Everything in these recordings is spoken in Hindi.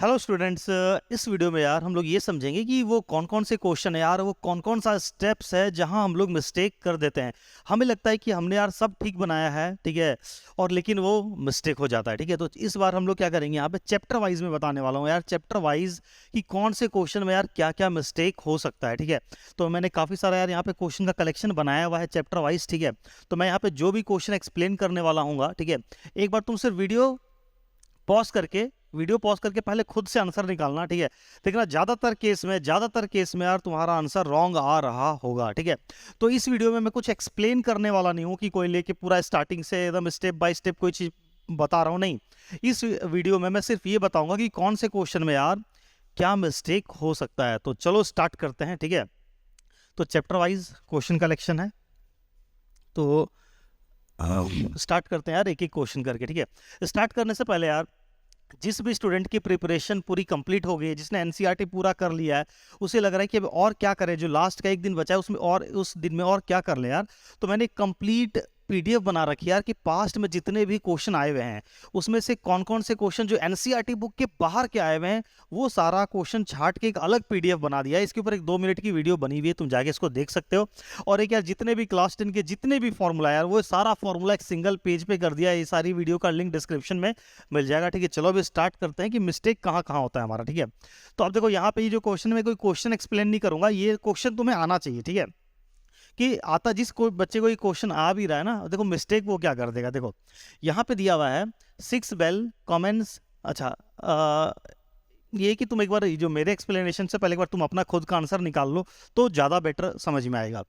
Hello students. इस वीडियो में यार हम लोग ये समझेंगे कि वो कौन कौन से क्वेश्चन है यार, वो कौन कौन सा स्टेप्स है जहां हम लोग मिस्टेक कर देते हैं। हमें लगता है कि हमने यार सब ठीक बनाया है, ठीक है, और लेकिन वो मिस्टेक हो जाता है। ठीक है, तो इस बार हम लोग क्या करेंगे, यहाँ पे चैप्टर वाइज में बताने वाला हूँ यार, चैप्टर वाइज कि कौन से क्वेश्चन में यार क्या क्या मिस्टेक हो सकता है। ठीक है, तो मैंने काफ़ी सारा यार यहाँ पे क्वेश्चन का कलेक्शन बनाया हुआ है चैप्टर वाइज। ठीक है, तो मैं यहाँ पे जो भी क्वेश्चन एक्सप्लेन करने वाला हूँ, ठीक है, एक बार तुम सिर्फ वीडियो पॉज करके पहले खुद से आंसर निकालना। ठीक है, देखना ज़्यादातर केस में यार तुम्हारा आंसर रॉन्ग आ रहा होगा। ठीक है, तो इस वीडियो में मैं कुछ एक्सप्लेन करने वाला नहीं हूँ कि कोई लेके पूरा स्टार्टिंग से एकदम स्टेप बाय स्टेप कोई चीज़ बता रहा हूँ, नहीं। इस वीडियो में मैं सिर्फ ये बताऊंगा कि कौन से क्वेश्चन में यार क्या मिस्टेक हो सकता है। तो चलो स्टार्ट करते हैं। ठीक है, तो चैप्टर वाइज क्वेश्चन कलेक्शन है, तो स्टार्ट करते हैं यार एक एक क्वेश्चन करके। ठीक है, स्टार्ट करने से पहले यार जिस भी स्टूडेंट की प्रिपरेशन पूरी कंप्लीट हो गई है, जिसने एनसीईआरटी पूरा कर लिया है, उसे लग रहा है कि अब और क्या करें, जो लास्ट का एक दिन बचा है उसमें और उस दिन में और क्या कर ले यार, तो मैंने कंप्लीट पीडीएफ बना रखी है यार कि पास्ट में जितने भी क्वेश्चन आए हुए हैं उसमें से कौन कौन से क्वेश्चन जो एनसीईआरटी बुक के बाहर के आए हुए हैं, वो सारा क्वेश्चन छाट के एक अलग पीडीएफ बना दिया है। इसके ऊपर एक 2 मिनट की वीडियो बनी हुई है, तुम जाके इसको देख सकते हो। और एक यार जितने भी क्लास 10 के जितने भी फॉर्मूला यार, वो सारा फॉर्मूला एक सिंगल पेज पे कर दिया है। ये सारी वीडियो का लिंक डिस्क्रिप्शन में मिल जाएगा। ठीक है, चलो अभी स्टार्ट करते हैं कि मिस्टेक कहाँ कहाँ होता है हमारा। ठीक है, तो अब देखो यहाँ पे ये जो क्वेश्चन, में कोई क्वेश्चन एक्सप्लेन नहीं करूंगा, ये क्वेश्चन तुम्हें आना चाहिए। ठीक है, कि आता जिस कोई बच्चे को ये क्वेश्चन आ भी रहा है ना, देखो मिस्टेक वो क्या कर देगा। देखो यहाँ पे दिया हुआ है 6 बेल कमेंट्स। अच्छा, ये कि तुम एक बार जो मेरे एक्सप्लेनेशन से पहले एक बार तुम अपना खुद का आंसर निकाल लो तो ज़्यादा बेटर समझ में आएगा।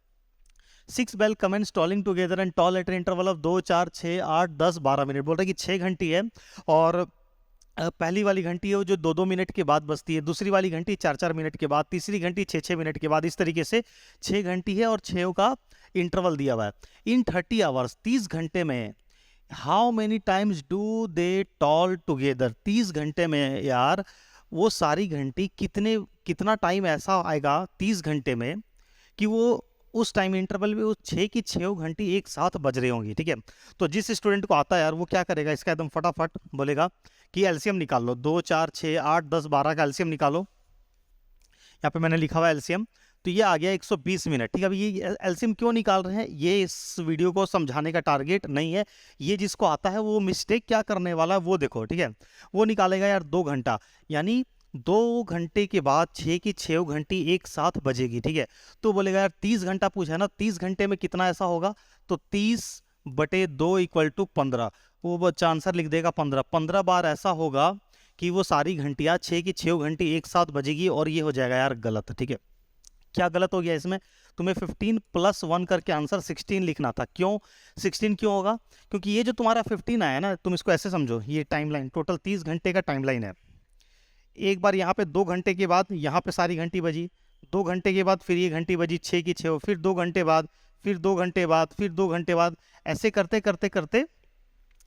6 bell commence tolling together and toll at interval of 2, 4, 6, 8, 10, 12 minute. बोल रहे हैं कि 6 घंटी है, और पहली वाली घंटी है वो जो 2-2 मिनट के बाद बजती है, दूसरी वाली घंटी 4-4 मिनट के बाद, तीसरी घंटी 6-6 मिनट के बाद। इस तरीके से 6 घंटी है और 6 का इंटरवल दिया हुआ है। इन 30 आवर्स, 30 घंटे में how many times do they toll together, 30 घंटे में यार वो सारी घंटी कितना टाइम ऐसा आएगा 30 घंटे में कि वो उस टाइम इंटरवल में वो 6 की 6 घंटी एक साथ बज रही होंगी। ठीक है, तो जिस स्टूडेंट को आता है यार वो क्या करेगा, इसका एकदम फटाफट बोलेगा कि एलसीएम निकाल लो, 2, 4, 6, 8, 10, 12 का एलसीएम निकालो। यहाँ पे मैंने लिखा हुआ है एलसीएम, तो ये आ गया 120 मिनट। ठीक है, अभी ये एलसीएम क्यों निकाल रहे हैं, ये इस वीडियो को समझाने का टारगेट नहीं है। ये जिसको आता है वो मिस्टेक क्या करने वाला है वो देखो। ठीक है, वो निकालेगा यार 2 घंटा, यानी 2 घंटे के बाद 6 की 6 घंटी एक साथ बजेगी। ठीक है, तो बोलेगा यार 30 घंटा पूछा है ना, 30 घंटे में कितना ऐसा होगा, तो 30/2 = 15। वो बच्चा आंसर लिख देगा 15। 15 बार ऐसा होगा कि वो सारी घंटियां 6 की 6 घंटी एक साथ बजेगी, और ये हो जाएगा यार गलत। ठीक है, क्या गलत हो गया इसमें, तुम्हें 15 + 1 करके आंसर 16 लिखना था। क्यों 16 क्यों होगा, क्योंकि ये जो तुम्हारा 15 आया ना, तुम इसको ऐसे समझो, ये टाइमलाइन टोटल 30 घंटे का टाइमलाइन है। एक बार यहाँ पे 2 घंटे के बाद यहाँ पे सारी घंटी बजी, 2 घंटे के बाद फिर ये घंटी बजी 6 की 6, फिर 2 घंटे बाद, फिर 2 घंटे बाद, फिर 2 घंटे बाद, ऐसे करते करते करते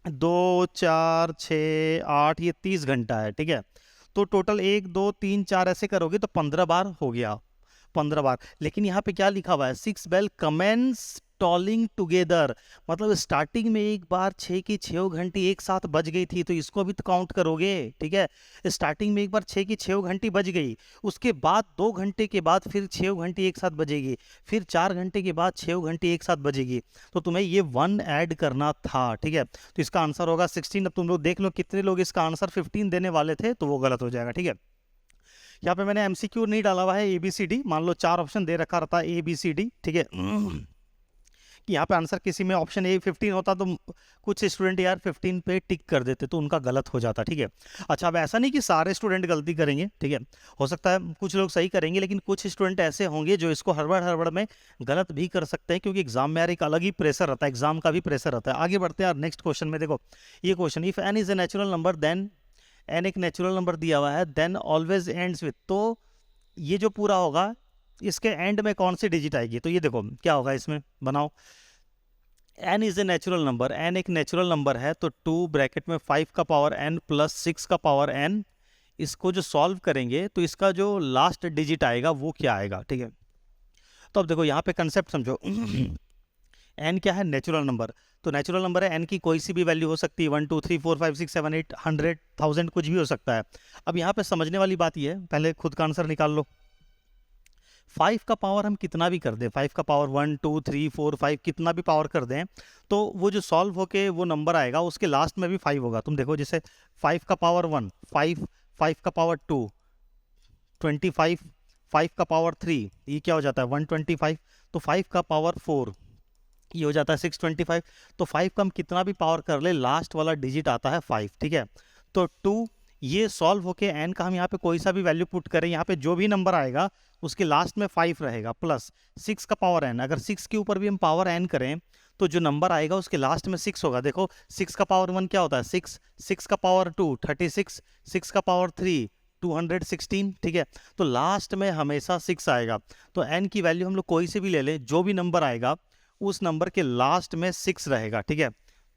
2, 4, 6, 8, ये 30 घंटा है। ठीक है, तो टोटल 1, 2, 3, 4 ऐसे करोगे तो 15 बार हो गया, 15 बार। लेकिन यहाँ पे क्या लिखा हुआ है, 6 बेल कमेंस टॉलिंग टुगेदर, मतलब स्टार्टिंग में एक बार 6 की 6 घंटी एक साथ बज गई थी, तो इसको भी तो काउंट करोगे। ठीक है, स्टार्टिंग में एक बार 6 की 6 घंटी बज गई, उसके बाद 2 घंटे के बाद फिर 6 घंटी एक साथ बजेगी, फिर 4 घंटे के बाद 6 घंटी एक साथ बजेगी, तो तुम्हें ये 1 ऐड करना था। ठीक है, तो इसका आंसर होगा 16। अब तुम लोग देख लो कितने लोग इसका आंसर 15 देने वाले थे, तो वो गलत हो जाएगा। ठीक है, यहाँ पे मैंने एमसीक्यू नहीं डाला हुआ है, ABCD, मान लो 4 ऑप्शन दे रखा रहता है ABCD। ठीक है, कि यहाँ पे आंसर किसी में ऑप्शन ए 15 होता तो कुछ स्टूडेंट यार 15 पे टिक कर देते, तो उनका गलत हो जाता। ठीक है, अच्छा, अब ऐसा नहीं कि सारे स्टूडेंट गलती करेंगे। ठीक है, हो सकता है कुछ लोग सही करेंगे, लेकिन कुछ स्टूडेंट ऐसे होंगे जो इसको हड़बड़ हड़बड़ में गलत भी कर सकते हैं, क्योंकि एग्जाम में यार एक अलग ही प्रेशर रहता है, एग्जाम का भी प्रेशर रहता है। आगे बढ़ते हैं यार नेक्स्ट क्वेश्चन में। देखो ये question, if N is a natural number then, N एक नेचुरल नंबर दिया हुआ है, देन ऑलवेज एंड्स विथ, तो ये जो पूरा होगा इसके एंड में कौन सी डिजिट आएगी, तो ये देखो क्या होगा इसमें, बनाओ। N is a natural number, N एक नेचुरल नंबर है, तो 2 ब्रैकेट में 5 का पावर एन प्लस 6 का पावर एन, इसको जो सॉल्व करेंगे तो इसका जो लास्ट डिजिट आएगा वो क्या आएगा। ठीक है, तो अब देखो यहाँ पे कंसेप्ट समझो। एन क्या है, नेचुरल नंबर। तो नेचुरल नंबर है, एन की कोई सी भी वैल्यू हो सकती है, 1 2 3 4 5 6 7 8 100 1000 कुछ भी हो सकता है। अब यहाँ पे समझने वाली बात ये है, पहले खुद का आंसर निकाल लो। 5 का पावर हम कितना भी कर दें, 5 का पावर 1 2 3 4 5 कितना भी पावर कर दें, तो वो जो सॉल्व होके वो नंबर आएगा उसके लास्ट में भी 5 होगा। तुम देखो जैसे 5 का पावर 1 5, 5 का पावर 2 25, 5 का पावर 3 ये क्या हो जाता है 125, तो 5 का पावर 4 ये हो जाता है 625। तो 5 का हम कितना भी पावर कर ले, लास्ट वाला डिजिट आता है 5, ठीक है। तो 2 ये सॉल्व होके एन का हम यहाँ पे कोई सा भी वैल्यू पुट करें, यहाँ पे जो भी नंबर आएगा उसके लास्ट में 5 रहेगा, प्लस 6 का पावर एन, अगर 6 के ऊपर भी हम पावर एन करें तो जो नंबर आएगा उसके लास्ट में 6 होगा। देखो 6 का पावर 1 क्या होता है 6, 6 का पावर 2 36, 6 का पावर 3 216, ठीक है। तो लास्ट में हमेशा 6 आएगा। तो एन की वैल्यू हम लोग कोई से भी ले लें, जो भी नंबर आएगा उस नंबर के लास्ट में 6 रहेगा, ठीक है।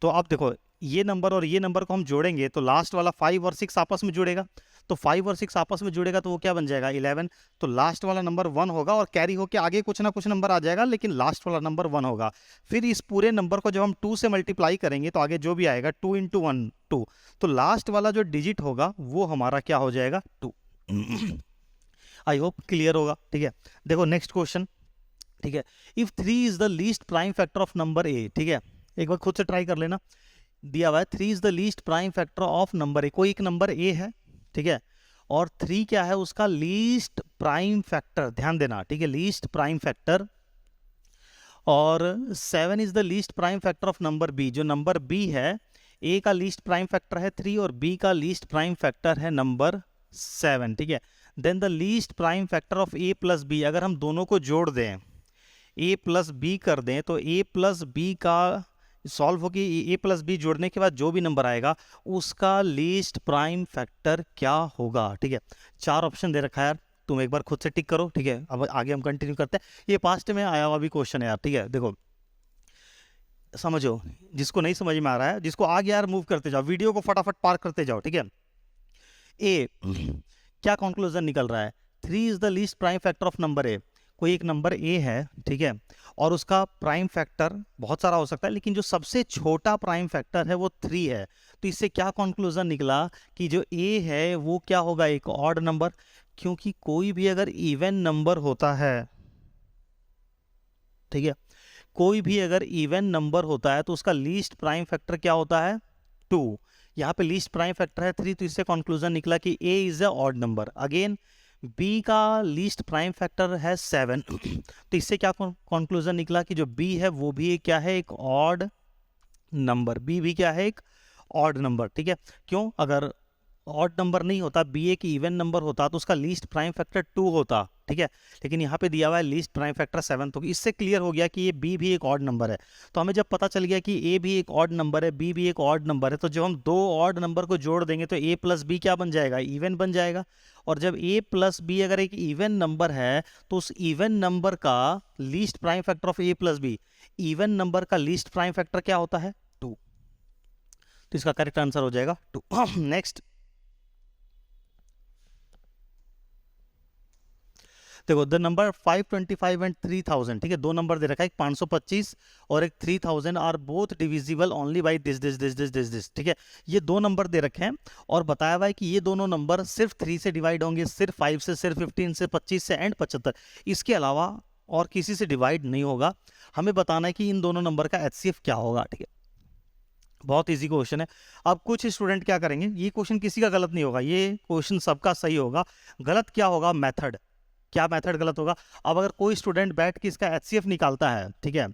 तो अब देखो ये नंबर और ये नंबर को हम जोड़ेंगे तो लास्ट वाला 5 और 6 आपस में जुड़ेगा, तो 5 और 6 आपस में जुड़ेगा तो वो क्या बन जाएगा 11। तो लास्ट वाला नंबर 1 होगा और कैरी होके आगे कुछ ना कुछ नंबर आ जाएगा, लेकिन लास्ट वाला नंबर 1 होगा। फिर इस पूरे नंबर को जब हम 2 से मल्टीप्लाई करेंगे तो आगे जो भी आएगा 2 इंटू 1 2, तो लास्ट वाला जो डिजिट होगा वो हमारा क्या हो जाएगा 2। आई होप क्लियर होगा, ठीक है। देखो नेक्स्ट क्वेश्चन, ठीक है। If 3 is the least prime factor of number A, ठीक है, एक बार खुद से ट्राई कर लेना। दिया हुआ है 3 is the least prime factor of number A, कोई एक नंबर ए है, ठीक है, और 3 क्या है उसका लीस्ट प्राइम फैक्टर, ध्यान देना, ठीक है, लीस्ट प्राइम फैक्टर। और 7 is the least prime factor of number B, जो नंबर बी है, ए का लीस्ट प्राइम फैक्टर है 3 और बी का लीस्ट प्राइम फैक्टर है नंबर 7, ठीक है। Then the least prime factor of A plus B, अगर हम दोनों को जोड़ दें, ए प्लस बी कर दें, तो ए प्लस बी का सॉल्व होगी, ए प्लस बी जोड़ने के बाद जो भी नंबर आएगा उसका लीस्ट प्राइम फैक्टर क्या होगा, ठीक है। 4 ऑप्शन दे रखा है यार, तुम एक बार खुद से टिक करो, ठीक है। अब आगे हम कंटिन्यू करते हैं, ये पास्ट में आया हुआ भी क्वेश्चन है यार, ठीक है। देखो समझो, जिसको नहीं समझ में आ रहा है, जिसको आगे यार मूव करते जाओ, वीडियो को फटाफट पार करते जाओ, ठीक है। ए क्या कंक्लूजन निकल रहा है, 3 is the least prime factor of number A, कोई एक नंबर ए है, ठीक है, और उसका प्राइम फैक्टर बहुत सारा हो सकता है, लेकिन जो सबसे छोटा प्राइम फैक्टर है वो 3 है। तो इससे क्या कंक्लूजन निकला कि जो ए है वो क्या होगा, एक ऑड नंबर, क्योंकि कोई भी अगर इवन नंबर होता है, ठीक है, कोई भी अगर इवन नंबर होता है तो उसका लीस्ट प्राइम फैक्टर क्या होता है 2। यहाँ पे लीस्ट प्राइम फैक्टर है 3, तो इससे कंक्लूजन निकला कि A is a odd number. Again B का लीस्ट प्राइम फैक्टर है 7, तो इससे क्या कंक्लूजन निकला कि जो बी है वो भी क्या है, एक ऑड नंबर, बी भी क्या है, एक ऑड नंबर, ठीक है। क्यों, अगर ऑड नंबर नहीं होता, बी एक इवन नंबर होता तो उसका लीस्ट प्राइम फैक्टर 2 होता, ठीक है, लेकिन यहाँ पे दिया हुआ है लीस्ट प्राइम फैक्टर 7, तो इससे क्लियर हो गया कि ये बी भी एक ऑड नंबर है। तो हमें जब पता चल गया कि ए भी एक ऑड नंबर है, बी भी एक ऑड नंबर है, तो जब हम दो ऑड नंबर को जोड़ देंगे तो ए प्लस बी क्या बन जाएगा, इवन बन जाएगा। और जब ए प्लस बी अगर एक इवन नंबर है तो उस इवन नंबर का least prime factor of A plus B, even number का लीस्ट प्राइम फैक्टर क्या होता है 2, तो इसका करेक्ट आंसर हो जाएगा 2। नेक्स्ट देखो, द नंबर 525 एंड 3000, ठीक है, दो नंबर दे रखा है, एक 525 और एक 3000 are both divisible only by this this this this this this, ठीक है। ये दो नंबर दे रखे हैं और बताया हुआ है कि ये दोनों नंबर सिर्फ 3 से डिवाइड होंगे, सिर्फ 5 से, सिर्फ 15 से, 25 से एंड 75, इसके अलावा और किसी से डिवाइड नहीं होगा। हमें बताना है कि इन दोनों नंबर का HCF क्या होगा, ठीक है। बहुत इजी क्वेश्चन है। अब कुछ स्टूडेंट क्या करेंगे, ये क्वेश्चन किसी का गलत नहीं होगा, ये क्वेश्चन सबका सही होगा। गलत क्या होगा, मेथड, क्या मेथड गलत होगा। अब अगर कोई स्टूडेंट बैठ के इसका HCF निकालता है, ठीक है,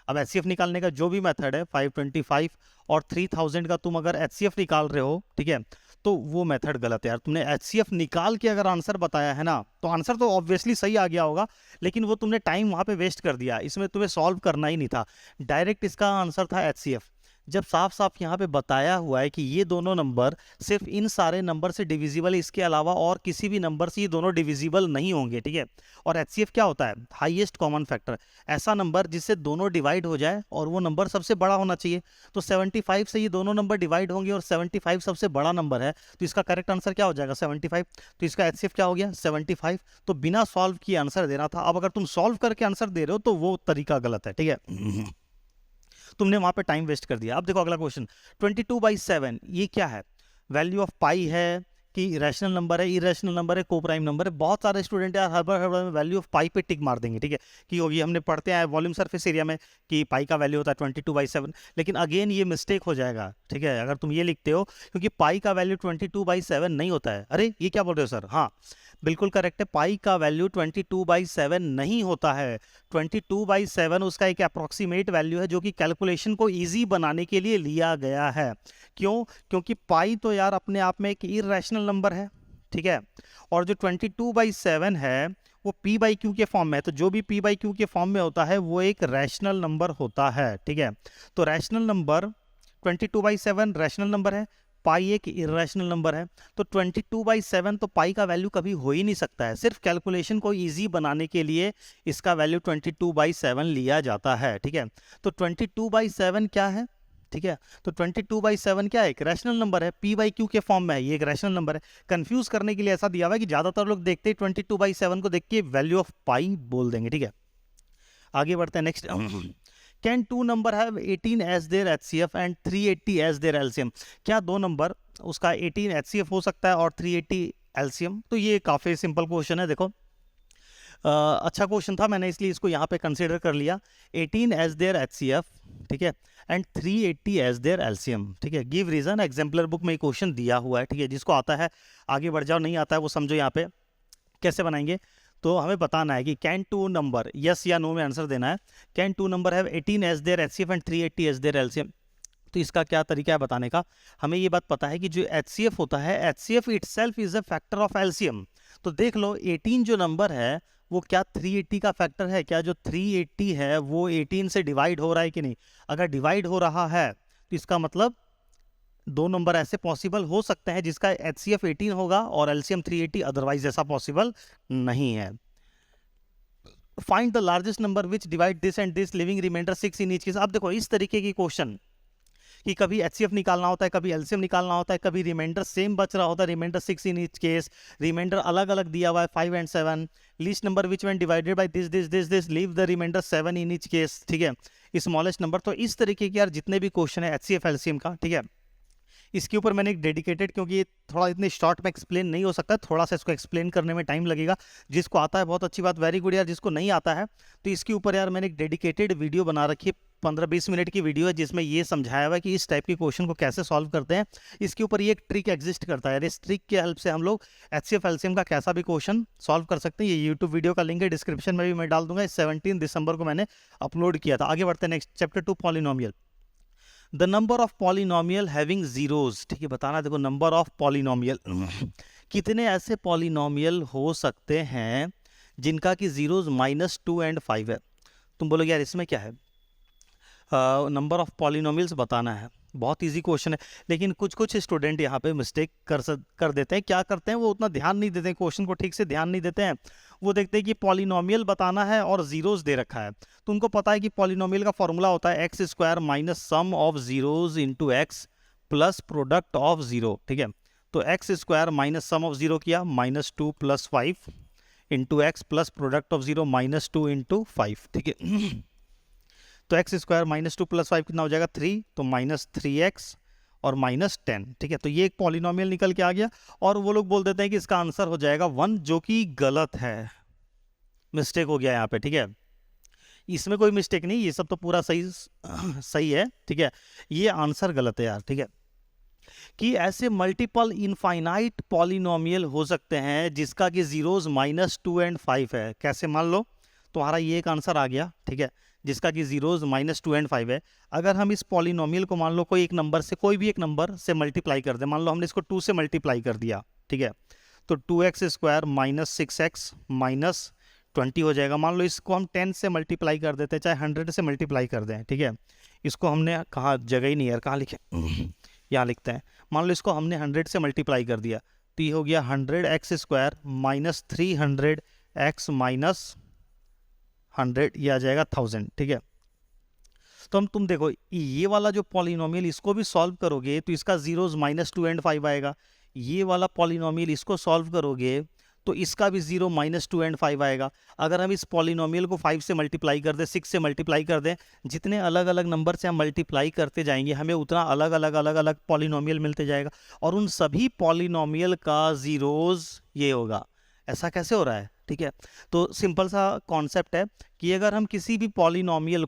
अब HCF निकालने का जो भी मेथड है 525 और 3000 का तुम अगर HCF निकाल रहे हो, ठीक है, तो वो मेथड गलत है यार। तुमने HCF निकाल के अगर आंसर बताया है ना, तो आंसर तो ऑब्वियसली सही आ गया होगा, लेकिन वो तुमने टाइम वहाँ पे वेस्ट कर दिया, इसमें तुम्हें सॉल्व करना ही नहीं था, डायरेक्ट इसका आंसर था HCF। जब साफ साफ यहाँ पे बताया हुआ है कि ये दोनों नंबर सिर्फ इन सारे नंबर से डिविजिबल है, इसके अलावा और किसी भी नंबर से ये दोनों डिविजिबल नहीं होंगे, ठीक है। और HCF क्या होता है, हाईएस्ट कॉमन फैक्टर, ऐसा नंबर जिससे दोनों डिवाइड हो जाए और वो नंबर सबसे बड़ा होना चाहिए। तो 75 से ये दोनों नंबर डिवाइड होंगे और 75 सबसे बड़ा नंबर है, तो इसका करेक्ट आंसर क्या हो जाएगा 75। तो इसका HCF क्या हो गया 75। तो बिना सॉल्व किए आंसर देना था। अब अगर तुम सॉल्व करके आंसर दे रहे हो तो वो तरीका गलत है, ठीक है। तुमने वहाँ पे टाइम वेस्ट कर दिया। अब देखो अगला क्वेश्चन, 22/7 ये क्या है? वैल्यू ऑफ पाई है कि रैशनल नंबर है, इरेशनल नंबर है, को प्राइम नंबर है? बहुत सारे स्टूडेंट यार हर बार वैल्यू ऑफ पाई पे टिक मार देंगे, ठीक है, कि होगी। हमने पढ़ते हैं वॉल्यूम सरफेस एरिया में कि पाई का वैल्यू होता है 22/7, लेकिन अगेन ये मिस्टेक हो जाएगा, ठीक है, अगर तुम ये लिखते हो, क्योंकि पाई का वैल्यू 22/7 नहीं होता है। अरे ये क्या बोल रहे हो सर? हाँ बिल्कुल करेक्ट है, पाई का वैल्यू 22/7 नहीं होता है। 22/7 उसका एक अप्रॉक्सीमेट वैल्यू है जो कि कैलकुलेशन को ईजी बनाने के लिए लिया गया है। क्यों? क्योंकि पाई तो यार अपने आप में एक इरेशनल नंबर है, ठीक है, और जो 22/7 है वो पी बाई क्यू के फॉर्म में है, तो जो भी पी बाई क्यू के फॉर्म में होता है वो एक रैशनल नंबर होता है, ठीक है। तो रैशनल नंबर 22/7 रैशनल नंबर है, पाई एक इरेशनल नंबर है, तो 22/7 तो पाई का वैल्यू कभी हो ही नहीं सकता है। सिर्फ कैलकुलेशन को इजी बनाने के लिए इसका वैल्यू 22/7 लिया जाता है, ठीक है। तो 22/7 क्या है? ठीक है, तो 22/7 क्या है? एक रैशनल नंबर है, पी बाई क्यू के फॉर्म में है, ये एक रैशनल नंबर है। कंफ्यूज करने के लिए ऐसा दिया हुआ है कि ज्यादातर लोग देखते ही 22/7 को देख के वैल्यू ऑफ पाई बोल देंगे, ठीक है। आगे बढ़ते हैं next. Can two number have 18 as their HCF and 380 as their LCM? क्या दो नंबर उसका 18 एचसीएफ हो सकता है और 380 एलसीएम? तो ये काफ़ी सिंपल क्वेश्चन है। देखो अच्छा क्वेश्चन था, मैंने इसलिए इसको यहाँ पे कंसिडर कर लिया। 18 एज देयर एचसीएफ, ठीक है, एंड 380 एज देयर एलसीएम, ठीक है। गिव रीजन, एग्जाम्पलर बुक में क्वेश्चन दिया हुआ है, ठीक है। जिसको आता है आगे बढ़ जाओ, नहीं आता है वो समझो। यहाँ पे कैसे बनाएंगे, तो हमें बताना है कि कैन टू नंबर, यस या नो में आंसर देना है। Can two number have 18 as their HCF and 380 as their LCM? तो इसका क्या तरीका है बताने का? हमें ये बात पता है कि जो एचसीएफ होता है, HCF itself is a factor of LCM. तो देख लो 18 जो नंबर है वो क्या 380 का फैक्टर है? क्या जो 380 है वो 18 से डिवाइड हो रहा है कि नहीं? अगर डिवाइड हो रहा है तो इसका मतलब दो नंबर ऐसे पॉसिबल हो सकते हैं जिसका एचसीएफ 18 होगा और एलसीएम 380, अदरवाइज ऐसा पॉसिबल नहीं है। Find the largest number which divide this and this, leaving remainder 6 in each case. अब देखो इस तरीके की क्वेश्चन कि कभी एचसीएफ निकालना होता है, कभी एलसीएम निकालना होता है, कभी रिमाइंडर सेम बच रहा होता है, remainder 6 in each case, remainder अलग अलग दिया हुआ है 5 and 7, least number which when divided by this this this this, leave the remainder 7 in each case, ठीक है, स्मॉलेस्ट नंबर। तो इस तरीके के यार जितने भी क्वेश्चन है एचसीएफ एलसीएम का, ठीक है, इसके ऊपर मैंने एक डेडिकेटेड, क्योंकि ये थोड़ा इतने शॉर्ट में एक्सप्लेन नहीं हो सकता, थोड़ा सा इसको एक्सप्लेन करने में टाइम लगेगा। जिसको आता है बहुत अच्छी बात, वेरी गुड यार, जिसको नहीं आता है तो इसके ऊपर यार मैंने एक डेडिकेटेड वीडियो बना रखी है, 15-20 मिनट की वीडियो है, जिसमें ये समझाया हुआ है कि इस टाइप के क्वेश्चन को कैसे सॉल्व करते हैं। इसके ऊपर ये एक ट्रिक एग्जिस्ट करता है, इस ट्रिक के हेल्प से हम लोग एचसीएफ एलसीएम का कैसा भी क्वेश्चन सॉल्व कर सकते हैं। ये यूट्यूब वीडियो का लिंक है डिस्क्रिप्शन में भी मैं डाल दूंगा, 17 दिसंबर को मैंने अपलोड किया था। आगे बढ़ते हैं next, chapter 2 polynomial. The number of polynomial having zeros, ठीक है, बताना। देखो नंबर ऑफ पॉलिनोमियल, कितने ऐसे पॉलिनोमियल हो सकते हैं जिनका कि जीरोज -2 एंड 5 है? तुम बोलोगे यार इसमें क्या है, नंबर ऑफ पॉलिनोमियल्स बताना है। बहुत इजी क्वेश्चन है, लेकिन कुछ कुछ स्टूडेंट यहाँ पे मिस्टेक कर देते हैं। क्या करते हैं, वो उतना ध्यान नहीं देते हैं, क्वेश्चन को ठीक से ध्यान नहीं देते हैं। वो देखते हैं कि पॉलिनोमियल बताना है और जीरोज दे रखा है, तो उनको पता है कि पॉलिनोमियल का फॉर्मूला होता है x² minus sum of zeros into x plus product of zero, ठीक है। तो x² minus sum of zero किया -2 + 5 into x plus product of zero -2 into 5, ठीक है। तो x² -2 + 5 कितना हो जाएगा 3, तो -3x और -10, ठीक है। तो ये एक पॉलिनोमियल निकल के आ गया, और वो लोग बोल देते हैं कि इसका आंसर हो जाएगा 1, जो कि गलत है, मिस्टेक हो गया यहाँ पे, ठीक है। इसमें कोई मिस्टेक नहीं, ये सब तो पूरा सही है, ठीक है। ये आंसर गलत है यार, ठीक है। कि ऐसे मल्टीपल इनफाइनाइट पॉलिनोमियल हो सकते हैं जिसका कि जीरोज -2 एंड 5 है। कैसे? मान लो तुम्हारा ये एक आंसर आ गया, ठीक है, जिसका कि जीरोज -2 एंड 5 है। अगर हम इस पॉलिनोमियल को मान लो कोई एक नंबर से, कोई भी एक नंबर से मल्टीप्लाई कर दे, मान लो हमने इसको 2 से मल्टीप्लाई कर दिया, ठीक है, तो 2x² - 6x -20 हो जाएगा। मान लो इसको हम 10 से मल्टीप्लाई कर देते हैं, चाहे 100 से मल्टीप्लाई कर दें, ठीक है। इसको हमने कहाँ, जगह ही नहीं यार, कहाँ लिखे, यहाँ लिखते हैं। मान लो इसको हमने 100 से मल्टीप्लाई कर दिया, तो ये हो गया 100x² - 300x -100, ये आ जाएगा 1000, ठीक है। तो तुम देखो ये वाला जो पॉलिनोमियल, इसको भी सॉल्व करोगे तो इसका जीरोज -2 एंड 5 आएगा। ये वाला पॉलिनोमियल इसको सॉल्व करोगे तो इसका भी 0 -2 एंड 5 आएगा। अगर हम इस पॉलिनोमियल को 5 से मल्टीप्लाई कर दें, 6 से मल्टीप्लाई कर दें, जितने अलग अलग नंबर से हम मल्टीप्लाई करते जाएंगे हमें उतना अलग अलग पॉलिनोमियल मिलते जाएगा, और उन सभी पॉलिनोमियल का जीरोज ये होगा। ऐसा कैसे हो रहा है? ठीक है, तो सिंपल सा कॉन्सेप्ट है कि अगर हम किसी भी पॉलिनोमियल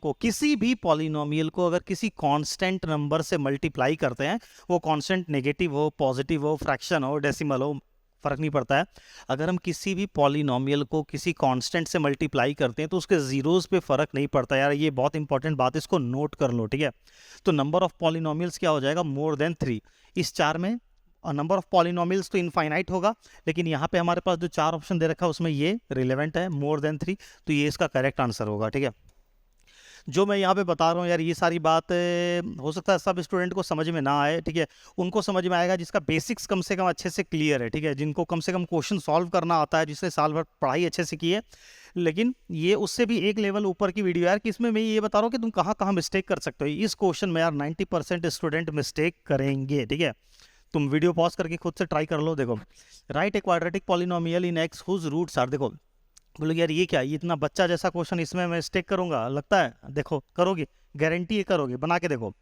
को अगर किसी कांस्टेंट नंबर से मल्टीप्लाई करते हैं, वो कांस्टेंट नेगेटिव हो, पॉजिटिव हो, फ्रैक्शन हो, डेसिमल हो, फर्क नहीं पड़ता है। अगर हम किसी भी पॉलिनोमियल को किसी कांस्टेंट से मल्टीप्लाई करते हैं तो उसके जीरोस पे फर्क नहीं पड़ता यार, ये बहुत इंपॉर्टेंट बात है, इसको नोट कर लो। ठीक है, तो नंबर ऑफ पॉलिनोमियल्स क्या हो जाएगा? More than 3। इस 4 में नंबर ऑफ पॉलिनोमियल्स तो इनफाइनाइट होगा, लेकिन यहाँ पे हमारे पास जो 4 ऑप्शन दे रखा है उसमें ये रिलेवेंट है, मोर देन 3, तो ये इसका करेक्ट आंसर होगा। ठीक है, जो मैं यहाँ पे बता रहा हूँ यार, ये सारी बात हो सकता है सब स्टूडेंट को समझ में ना आए। ठीक है, उनको समझ में आएगा जिसका बेसिक्स कम से कम अच्छे से क्लियर है। ठीक है, जिनको कम से कम क्वेश्चन सॉल्व करना आता है, जिसने साल भर पढ़ाई अच्छे से की है। लेकिन ये उससे भी एक लेवल ऊपर की वीडियो यार, कि इसमें मैं ये बता रहा हूँ कि तुम कहाँ कहाँ मिस्टेक कर सकते हो। इस क्वेश्चन में यार 90% स्टूडेंट मिस्टेक करेंगे। ठीक है, तुम वीडियो पॉज करके खुद से ट्राई कर लो। देखो, write a quadratic polynomial in x whose roots are, देखो बोलोगे यार ये क्या, ये इतना बच्चा जैसा क्वेश्चन, इसमें मैं मिस्टेक करूंगा लगता है? देखो करोगे, गारंटी है करोगे, बना के देखो।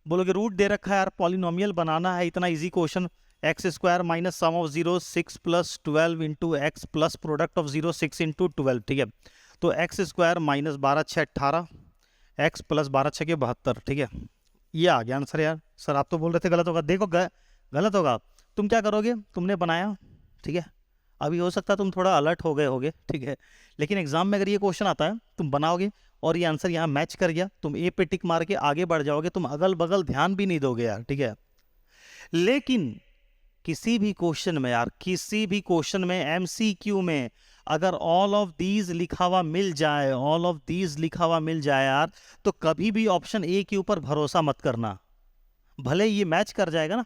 बोलोगे रूट दे रखा है यार, पॉलिनोमियल बनाना है, इतना easy question, x square minus sum of 0 6 plus 12 into x plus product of 0 6 into 12। ठीक है, तो x square minus 12 6 18, x plus 12 6 के 72। ठीक है, ये आ गया आंसर। यार सर आप तो बोल रहे थे गलत होगा, देखो गलत होगा। तुम क्या करोगे, तुमने बनाया, ठीक है, अभी हो सकता है तुम थोड़ा अलर्ट हो गए होगे, ठीक है, लेकिन एग्जाम में अगर ये क्वेश्चन आता है तुम बनाओगे और ये आंसर यहाँ मैच कर गया, तुम ए पे टिक मार के आगे बढ़ जाओगे, तुम अगल बगल ध्यान भी नहीं दोगे यार। ठीक है, लेकिन किसी भी क्वेश्चन में यार, किसी भी क्वेश्चन में एमसीक्यू में अगर ऑल ऑफ दीज लिखा हुआ मिल जाए, ऑल ऑफ दीज लिखा हुआ मिल जाए यार, तो कभी भी ऑप्शन ए के ऊपर भरोसा मत करना। भले ये मैच कर जाएगा ना,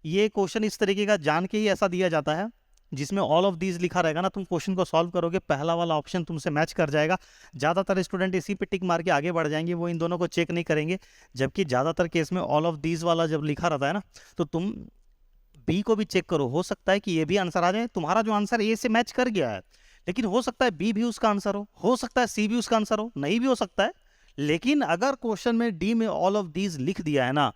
ये क्वेश्चन इस तरीके का जान के ही ऐसा दिया जाता है जिसमें ऑल ऑफ दीज लिखा रहेगा ना, तुम क्वेश्चन को सॉल्व करोगे, पहला वाला ऑप्शन तुमसे मैच कर जाएगा। ज़्यादातर स्टूडेंट इसी पे टिक मार के आगे बढ़ जाएंगे, वो इन दोनों को चेक नहीं करेंगे। जबकि ज़्यादातर केस में ऑल ऑफ दीज वाला जब लिखा रहता है ना, तो तुम बी को भी चेक करो, हो सकता है कि ये भी आंसर आ जाए। तुम्हारा जो आंसर ए से मैच कर गया है, लेकिन हो सकता है बी भी उसका आंसर हो सकता है सी भी उसका आंसर हो, नहीं भी हो सकता है। लेकिन अगर क्वेश्चन में डी में ऑल ऑफ दीज लिख दिया है ना,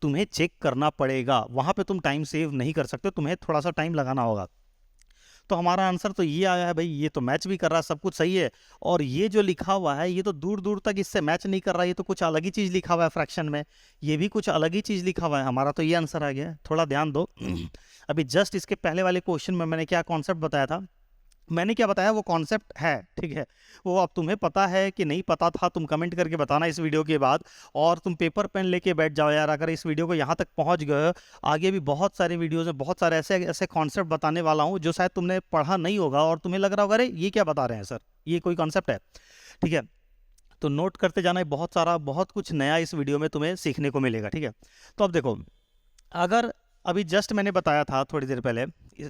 तुम्हें चेक करना पड़ेगा, वहां पे तुम टाइम सेव नहीं कर सकते, तुम्हें थोड़ा सा टाइम लगाना होगा। तो हमारा आंसर तो ये आया है भाई, ये तो मैच भी कर रहा है, सब कुछ सही है। और ये जो लिखा हुआ है ये तो दूर दूर तक इससे मैच नहीं कर रहा है, ये तो कुछ अलग ही चीज़ लिखा हुआ है फ्रैक्शन में, ये भी कुछ अलग ही चीज़ लिखा हुआ है। हमारा तो ये आंसर आ गया, थोड़ा ध्यान दो। अभी जस्ट इसके पहले वाले क्वेश्चन में मैंने क्या कॉन्सेप्ट बताया था, मैंने क्या बताया वो कॉन्सेप्ट है, ठीक है। वो अब तुम्हें पता है कि नहीं पता था, तुम कमेंट करके बताना इस वीडियो के बाद, और तुम पेपर पेन लेके बैठ जाओ यार। अगर इस वीडियो को यहाँ तक पहुँच गए, आगे भी बहुत सारे वीडियोज़ में बहुत सारे ऐसे ऐसे कॉन्सेप्ट बताने वाला हूँ जो शायद तुमने पढ़ा नहीं होगा और तुम्हें लग रहा होगा अरे ये क्या बता रहे हैं सर, ये कोई कॉन्सेप्ट है, ठीक है। तो नोट करते जाना है, बहुत सारा बहुत कुछ नया इस वीडियो में तुम्हें सीखने को मिलेगा, ठीक है। तो अब देखो, अगर अभी जस्ट मैंने बताया था थोड़ी देर पहले,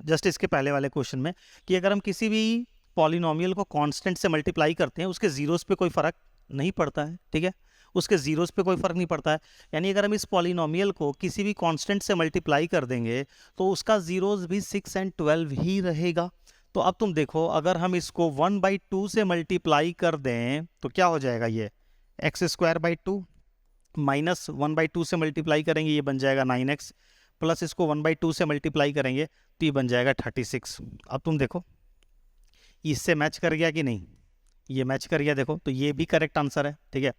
जस्ट इसके पहले वाले क्वेश्चन में, कि अगर हम किसी भी पॉलिनोमियल को कांस्टेंट से मल्टीप्लाई करते हैं उसके जीरोस पे कोई फ़र्क नहीं पड़ता है, ठीक है, उसके जीरोस पे कोई फ़र्क नहीं पड़ता है। यानी अगर हम इस पॉलिनोमियल को किसी भी कांस्टेंट से मल्टीप्लाई कर देंगे तो उसका जीरोस भी 6 और 12 ही रहेगा। तो अब तुम देखो, अगर हम इसको 1/2 से मल्टीप्लाई कर दें तो क्या हो जाएगा, ये x² माइनस 1/2 से मल्टीप्लाई करेंगे ये बन जाएगा 9x, प्लस इसको 1/2 से मल्टीप्लाई करेंगे तो ये बन जाएगा 36। अब तुम देखो इससे मैच कर गया कि नहीं, ये मैच कर गया, देखो तो ये भी करेक्ट आंसर है, ठीक है,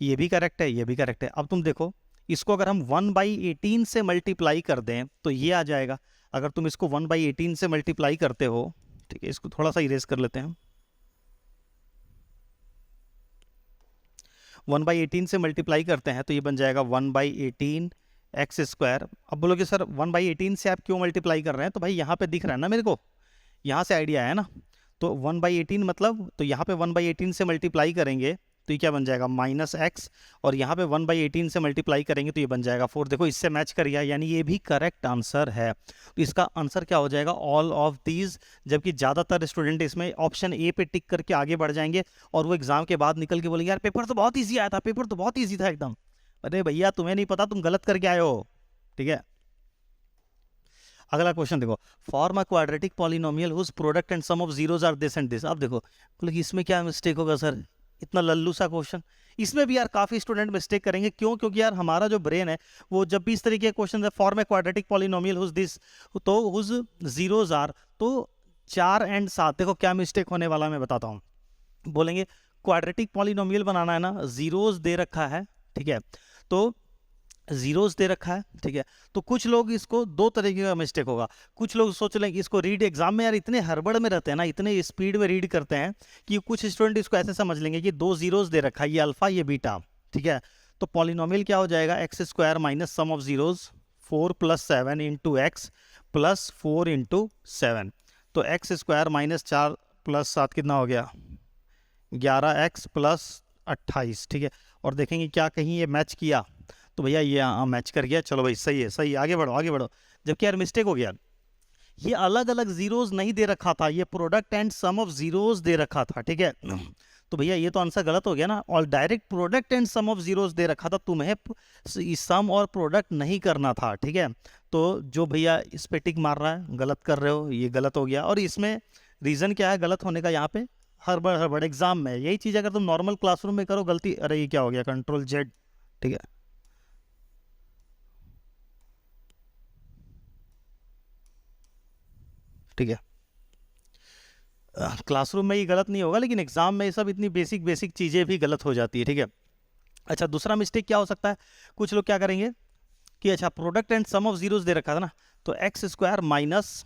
ये भी करेक्ट है, ये भी करेक्ट है। अब तुम देखो इसको अगर हम 1/18 से मल्टीप्लाई कर दें तो ये आ जाएगा। अगर तुम इसको 1/18 से मल्टीप्लाई करते हो, ठीक है, इसको थोड़ा सा इरेज कर लेते हैं, 1/18 से मल्टीप्लाई करते हैं तो ये बन जाएगा 1/18 x²। अब बोलोगे सर 1/18 से आप क्यों मल्टीप्लाई कर रहे हैं, तो भाई यहाँ पे दिख रहा है ना मेरे को, यहाँ से आइडिया है ना। तो 1/18 मतलब, तो यहाँ पे 1/18 से मल्टीप्लाई करेंगे तो ये क्या बन जाएगा -x, और यहाँ पे 1/18 से मल्टीप्लाई करेंगे तो ये बन जाएगा 4। देखो इससे मैच कर गया, यानी ये भी करेक्ट आंसर है। तो इसका आंसर क्या हो जाएगा, ऑल ऑफ दीज। जबकि ज़्यादातर स्टूडेंट इसमें ऑप्शन ए पे टिक करके आगे बढ़ जाएंगे और वो एग्जाम के बाद निकल के बोलेंगे यार पेपर तो बहुत ईजी आया था, पेपर तो बहुत ईजी था एकदम। अरे भैया तुम्हें नहीं पता, तुम गलत करके आए हो, ठीक है। अगला क्वेश्चन देखो, form a quadratic polynomial whose product and sum of zeros are this and this. अब देखो इसमें क्या मिस्टेक होगा सर, इतना लल्लू सा क्वेश्चन। इसमें भी यार काफी स्टूडेंट मिस्टेक करेंगे, क्यों? क्योंकि यार हमारा जो ब्रेन है वो जब भी इस तरीके के क्वेश्चन है, form a quadratic polynomial whose this, तो हुज जीरोस आर, तो 4 एंड 7, देखो क्या मिस्टेक होने वाला मैं बताता हूँ। बोलेंगे क्वाड्रेटिक पॉलिनोमियल बनाना है ना, जीरोस दे रखा है, ठीक है, तो जीरोस दे रखा है, ठीक है, तो कुछ लोग इसको दो तरीके का मिस्टेक होगा। कुछ लोग सोच लेंगे इसको रीड एग्जाम में, यार इतने हड़बड़ में रहते हैं ना, इतने स्पीड में रीड करते हैं कि कुछ स्टूडेंट इसको ऐसे समझ लेंगे कि 2 जीरोस दे रखा है, ये अल्फा ये बीटा, ठीक है, तो पॉलिनोमियल क्या हो जाएगा, x square minus sum of zeros 4 + 7 × x + 4 × 7, तो एक्स स्क्वायर माइनस 4 + 7 कितना हो गया, 11x + 28, ठीक है। और देखेंगे क्या कहीं ये मैच किया, तो भैया ये मैच कर गया, चलो भाई सही है, सही, आगे बढ़ो आगे बढ़ो। जबकि यार मिस्टेक हो गया, ये अलग अलग जीरोस नहीं दे रखा था, ये product and sum of zeros दे रखा था, ठीक है, तो भैया ये तो आंसर गलत हो गया ना। और direct product and sum of zeros दे रखा था, तुम्हें सम और प्रोडक्ट नहीं करना था, ठीक है। तो जो भैया इस पे टिक मार रहा है, गलत कर रहे हो, ये गलत हो गया। और इसमें रीजन क्या है गलत होने का, यहाँ पे हड़बड़ एग्जाम में यही चीज अगर तुम नॉर्मल क्लासरूम में करो गलती, अरे ये क्या हो गया, Ctrl+Z, ठीक है, ठीक है, क्लासरूम में ये गलत नहीं होगा, लेकिन एग्जाम में ये सब इतनी बेसिक बेसिक चीजें भी गलत हो जाती है, ठीक है। अच्छा, दूसरा मिस्टेक क्या हो सकता है, कुछ लोग क्या करेंगे कि अच्छा product and sum of zeros दे रखा था ना, तो x square minus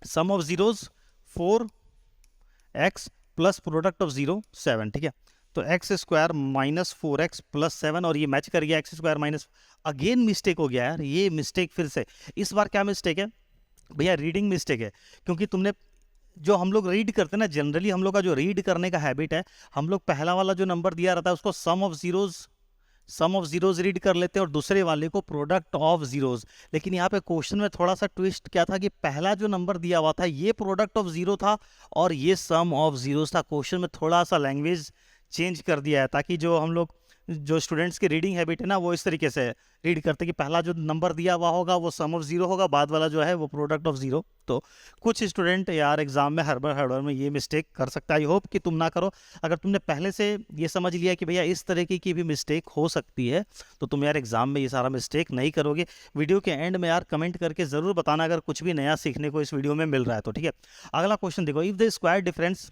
sum of zeros 4x plus product of 0 7, ठीक है, तो एक्स स्क्वायर माइनस 4x + 7, और ये मैच कर गया, x square minus, again mistake हो गया यार, ये मिस्टेक फिर से। इस बार क्या मिस्टेक है भैया, रीडिंग मिस्टेक है, क्योंकि तुमने जो हम लोग रीड करते हैं ना, जनरली हम लोग का जो रीड करने का हैबिट है, हम लोग पहला वाला जो नंबर दिया रहता है उसको सम ऑफ जीरोस रीड कर लेते हैं और दूसरे वाले को प्रोडक्ट ऑफ जीरोस। लेकिन यहाँ पे क्वेश्चन में थोड़ा सा ट्विस्ट क्या था कि पहला जो नंबर दिया हुआ था ये प्रोडक्ट ऑफ जीरो था और ये सम ऑफ जीरोस था। क्वेश्चन में थोड़ा सा लैंग्वेज चेंज कर दिया है, ताकि जो हम लोग जो स्टूडेंट्स की रीडिंग हैबिट है ना, वो इस तरीके से रीड करते कि पहला जो नंबर दिया हुआ होगा वो सम ऑफ जीरो होगा, बाद वाला जो है वो प्रोडक्ट ऑफ जीरो। तो कुछ स्टूडेंट यार एग्जाम में हड़बड़ में ये मिस्टेक कर सकता है, आई होप कि तुम ना करो। अगर तुमने पहले से ये समझ लिया कि भैया इस तरीके की भी मिस्टेक हो सकती है, तो तुम यार एग्जाम में ये सारा मिस्टेक नहीं करोगे। वीडियो के एंड में यार कमेंट करके ज़रूर बताना अगर कुछ भी नया सीखने को इस वीडियो में मिल रहा है तो, ठीक है। अगला क्वेश्चन देखो, इफ द स्क्वायर डिफरेंस,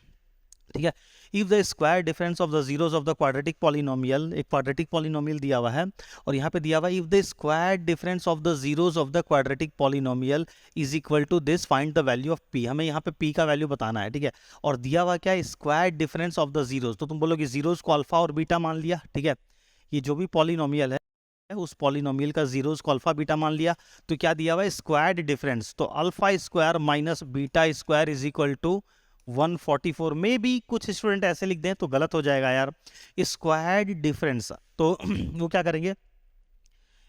ठीक है, if the square difference of the zeros of the quadratic polynomial, एक क्वाड्रेटिक पॉलिनोमियल दिया हुआ है और यहाँ पे दिया हुआ है if the square difference of the zeros of the quadratic polynomial is equal to this, find the value of p. हमें यहाँ पे पी का वैल्यू बताना है, ठीक है, और दिया हुआ क्या है, square difference of the zeros, तो तुम बोलोगे जीरोस को अल्फा और बीटा मान लिया, ठीक है, ये जो भी पॉलिनोमियल है उस पॉलिनोमियल का जीरोस को अल्फा बीटा मान लिया, तो क्या दिया हुआ है, स्क्वायर्ड डिफरेंस, तो alpha square minus beta square is equal to 144। में भी कुछ स्टूडेंट ऐसे लिख दें तो गलत हो जाएगा यार, स्क्वायर्ड डिफरेंस, तो वो क्या करेंगे,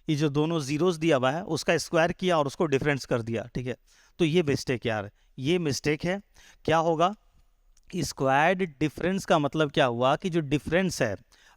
ये जो दोनों जीरोस दिया हुआ है उसका स्क्वायर किया और उसको डिफरेंस कर दिया, ठीक है, तो ये मिस्टेक यार, ये मिस्टेक है। क्या होगा, स्क्वायर्ड डिफरेंस का मतलब क्या हुआ कि जो डिफरेंस है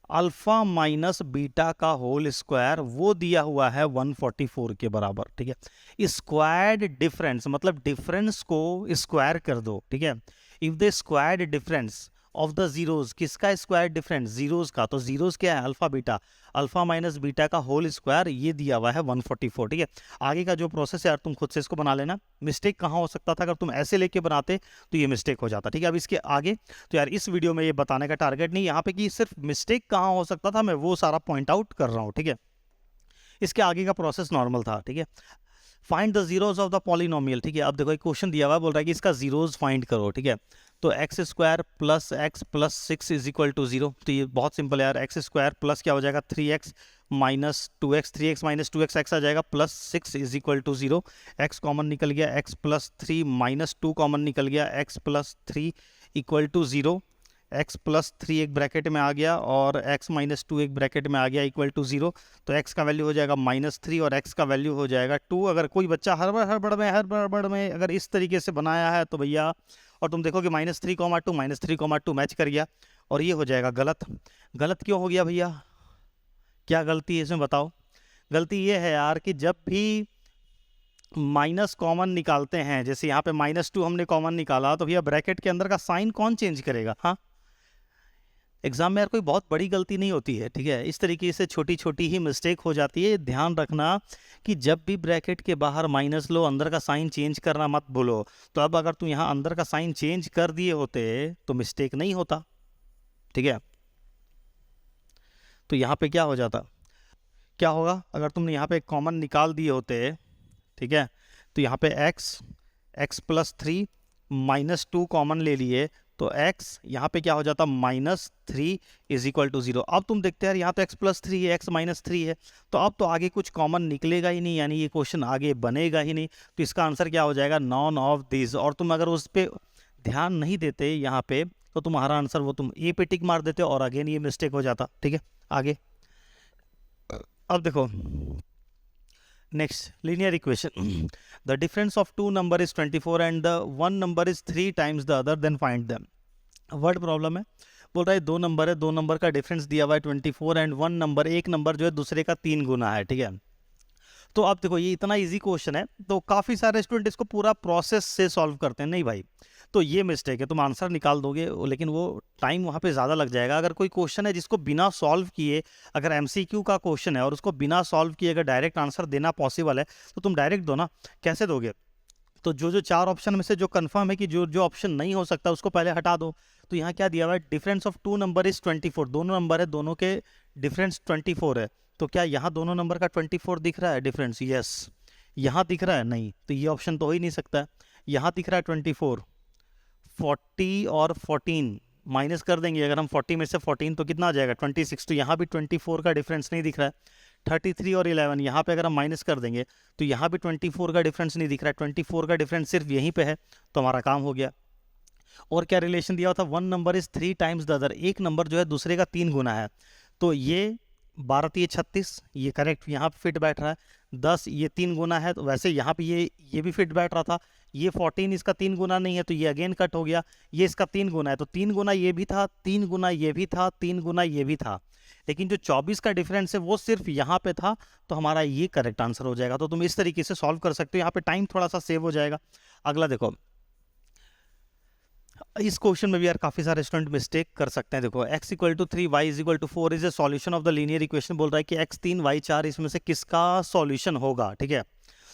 अल्फा माइनस बीटा का होल स्क्वायर वो दिया हुआ है 144 के बराबर, ठीक है। स्क्वायर्ड डिफरेंस मतलब डिफरेंस को स्क्वायर कर दो, ठीक है। If the squared difference of the zeros, किसका स्क्वायर डिफरेंस, जीरोस का, तो जीरोस क्या है, alpha beta, alpha minus beta का होल स्क्वायर, ये दिया हुआ है 144, ठीक है। आगे का जो प्रोसेस है यार तुम खुद से इसको बना लेना। मिस्टेक कहाँ हो सकता था, अगर तुम ऐसे लेके बनाते तो ये मिस्टेक हो जाता, ठीक है। अब इसके आगे तो यार इस वीडियो में ये बताने का टारगेट नहीं यहाँ पे कि सिर्फ मिस्टेक कहाँ हो सकता था, मैं वो सारा पॉइंट आउट कर रहा हूँ, ठीक है। इसके आगे का प्रोसेस नॉर्मल था, ठीक है। Find the zeros of the polynomial, ठीक है। अब देखो एक क्वेश्चन दिया हुआ है, बोल रहा है कि इसका जीरोस फाइंड करो, ठीक है। तो x square plus x plus 6 is equal to 0, तो ये बहुत सिंपल है यार, एक्स स्क्वायर प्लस क्या हो जाएगा 3x minus 2x, 3x minus 2x, x आ जाएगा plus 6 is equal to 0, x common निकल गया, एक्स प्लस 3 माइनस 2 कॉमन निकल गया, x plus 3 equal to 0, x plus 3 एक ब्रैकेट में आ गया और एक्स माइनस 2 एक ब्रैकेट में आ गया इक्वल टू 0, तो एक्स का वैल्यू हो जाएगा -3 और एक्स का वैल्यू हो जाएगा 2। अगर कोई बच्चा हड़बड़ में अगर इस तरीके से बनाया है तो भैया, और तुम देखोगे -3, -3, मैच कर गया और ये हो जाएगा गलत। गलत क्यों हो गया भैया, क्या गलती है इसमें बताओ। गलती ये है यार कि जब भी माइनस कॉमन निकालते हैं, जैसे यहाँ पे -2 हमने कॉमन निकाला, तो भैया ब्रैकेट के अंदर का साइन कौन चेंज करेगा? हाँ, एग्जाम में यार कोई बहुत बड़ी गलती नहीं होती है, ठीक है। इस तरीके से छोटी छोटी ही मिस्टेक हो जाती है। ध्यान रखना कि जब भी ब्रैकेट के बाहर माइनस लो, अंदर का साइन चेंज करना मत भूलो। तो अब अगर तू यहाँ अंदर का साइन चेंज कर दिए होते तो मिस्टेक नहीं होता, ठीक है। तो यहाँ पे क्या हो जाता, क्या होगा अगर तुमने यहाँ पे कॉमन निकाल दिए होते, ठीक है। तो यहाँ पे x +3 -2 कॉमन ले लिए, तो x यहाँ पे क्या हो जाता, -3 = 0। अब तुम देखते हैं यहाँ तो x +3 है, x -3 है, तो अब तो आगे कुछ कॉमन निकलेगा ही नहीं, यानी ये क्वेश्चन आगे बनेगा ही नहीं। तो इसका आंसर क्या हो जाएगा, नॉन ऑफ दिस। और तुम अगर उस पर ध्यान नहीं देते यहाँ पे, तो तुम्हारा आंसर वो तुम ए पे टिक मार देते और अगेन ये मिस्टेक हो जाता, ठीक है। आगे अब देखो next linear equation, the difference of two number is 24 and the one number is 3 times the other, then find them. Word problem है, बोल रहा है दो नंबर है, दो नंबर का डिफरेंस दिया हुआ है 24 एंड वन नंबर, एक नंबर जो है दूसरे का 3 गुना है, ठीक है। तो अब देखो ये इतना इजी क्वेश्चन है, तो काफ़ी सारे स्टूडेंट इसको पूरा प्रोसेस से सॉल्व करते हैं, नहीं भाई, तो ये मिस्टेक है। तुम आंसर निकाल दोगे लेकिन वो टाइम वहाँ पे ज़्यादा लग जाएगा। अगर कोई क्वेश्चन है जिसको बिना सॉल्व किए, अगर एमसीक्यू का क्वेश्चन है और उसको बिना सॉल्व किए अगर डायरेक्ट आंसर देना पॉसिबल है, तो तुम डायरेक्ट दो ना, कैसे दोगे? तो जो 4 ऑप्शन में से जो कंफर्म है कि जो ऑप्शन नहीं हो सकता उसको पहले हटा दो। तो यहाँ क्या दिया हुआ है, difference of two number is 24, दोनों नंबर है, दोनों के डिफरेंस 24 है। तो क्या यहाँ दोनों नंबर का 24 दिख रहा है डिफरेंस? यस। यहाँ दिख रहा है? नहीं, तो ये ऑप्शन तो हो ही नहीं सकता है। यहाँ दिख रहा है 24, 40 और 14 माइनस कर देंगे, अगर हम 40 में से 14 तो कितना आ जाएगा, 26। तो यहाँ भी 24 का डिफरेंस नहीं दिख रहा है। 33 और 11 यहाँ पे अगर हम माइनस कर देंगे तो यहाँ भी 24 का डिफरेंस नहीं दिख रहा है। 24 का डिफरेंस सिर्फ यहीं पे है, तो हमारा काम हो गया। और क्या रिलेशन दिया हुआ था, one number is 3 times the other, एक नंबर जो है दूसरे का 3 गुना है। तो ये 12 3 36, ये करेक्ट यहाँ पे फिट बैठ रहा है। 10 ये 3 गुना है, तो वैसे यहाँ पे ये भी फिट बैठ रहा था। ये 14 इसका 3 गुना नहीं है, तो ये अगेन कट हो गया। ये इसका 3 गुना है, तो 3 गुना ये भी था, 3 गुना ये भी था, 3 गुना ये भी था। लेकिन जो 24 का डिफरेंस है वो सिर्फ यहाँ पे था, तो हमारा ये करेक्ट आंसर हो जाएगा। तो तुम इस तरीके से सॉल्व कर सकते हो, यहाँ पे टाइम थोड़ा सा सेव हो जाएगा। अगला देखो, इस क्वेश्चन में भी यार काफी सारे स्टूडेंट मिस्टेक कर सकते हैं। देखो x = 3 y = 4 is a solution of the linear equation. बोल रहा है कि x 3 y 4 इसमें से किसका सॉल्यूशन होगा, ठीक है।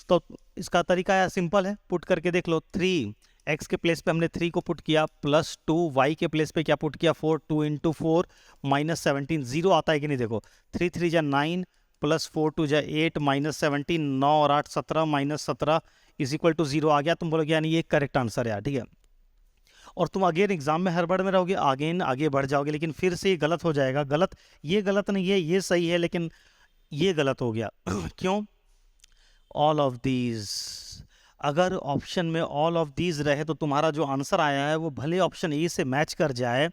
तो इसका तरीका यार सिंपल है, पुट करके देख लो। 3 x के प्लेस पे हमने 3 को पुट किया, +2 y के प्लेस पे क्या पुट किया, 4, 2 × 4 -17, 0 आता है कि नहीं? देखो 3 3 जा 9 +4 2 जा 8 -17, 9 और 8 17 -17 = 0 आ गया। तुम बोलोगे यानी ये करेक्ट आंसर है यार, ठीक है। और तुम अगेन एग्जाम में हड़बड़ में रहोगे, आगे बढ़ जाओगे, लेकिन फिर से ये गलत हो जाएगा। गलत, ये गलत नहीं है, ये सही है, लेकिन ये गलत हो गया। क्यों? ऑल ऑफ दीज, अगर ऑप्शन में ऑल ऑफ दीज रहे तो तुम्हारा जो आंसर आया है वो भले ऑप्शन ए से मैच कर जाए,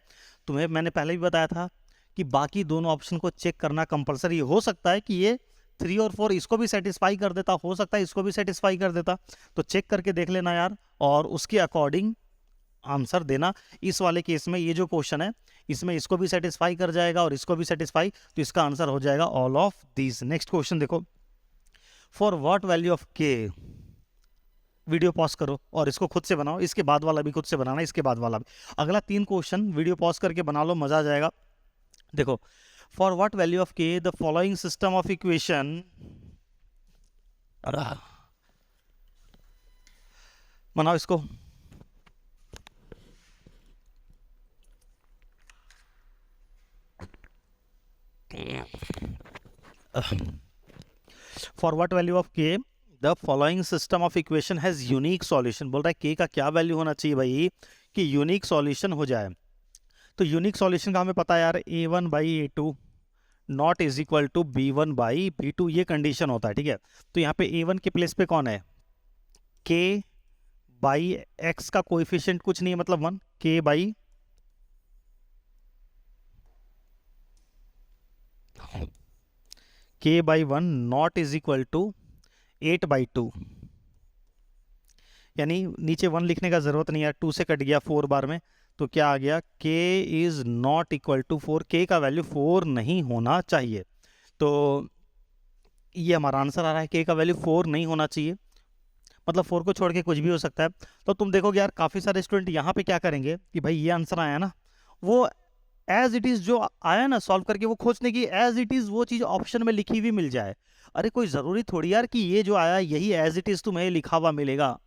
तुम्हें मैंने पहले भी बताया था कि बाकी दोनों ऑप्शन को चेक करना कंपलसरी। हो सकता है कि ये 3 और 4 इसको भी सेटिस्फाई कर देता, हो सकता है इसको भी सेटिस्फाई कर देता, तो चेक करके देख लेना यार, और उसके अकॉर्डिंग आंसर देना। इस वाले केस में ये जो क्वेश्चन है इसमें इसको भी सेटिस्फाई कर जाएगा और इसको भी सेटिस्फाई, तो इसका आंसर हो जाएगा all of these. Next question देखो, फॉर व्हाट वैल्यू ऑफ के, वीडियो पॉज करो और इसको खुद से बनाओ, इसके बाद वाला भी खुद से बनाना, इसके बाद वाला भी। अगला 3 क्वेश्चन वीडियो पॉज करके बना लो, मजा आ जाएगा। देखो, for what value of k the following system of equation, बनाओ इसको। For what value of k the following system of equation has unique solution. बोल रहा है के का क्या वैल्यू होना चाहिए भाई कि यूनिक सॉल्यूशन हो जाए। तो यूनिक सॉल्यूशन का हमें पता है यार, a1/a2 not is equal to b1/b2, ये कंडीशन होता है, ठीक है। तो यहाँ पे a1 के प्लेस पे कौन है, k/x का कोएफिशिएंट कुछ नहीं है, मतलब 1, k/1 not is equal to 8/2, यानी नीचे 1 लिखने का जरूरत नहीं है, 2 से कट गया 4 बार में, तो क्या आ गया, k is not equal to 4, k का वैल्यू 4 नहीं होना चाहिए। तो ये हमारा आंसर आ रहा है, k का वैल्यू 4 नहीं होना चाहिए। मतलब 4 को छोड़ के कुछ भी हो सकता है। तो तुम देखोगे यार काफ़ी सारे स्टूडेंट यहाँ पे क्या करेंगे कि भाई ये आंसर आया ना, वो एज इट इज़ जो आया ना सॉल्व करके वो खोजने की एज इट इज़ वो चीज़ ऑप्शन में लिखी हुई मिल जाए। अरे कोई ज़रूरी थोड़ी यार कि ये जो आया यही एज इट इज़ तुम्हें लिखा हुआ मिलेगा,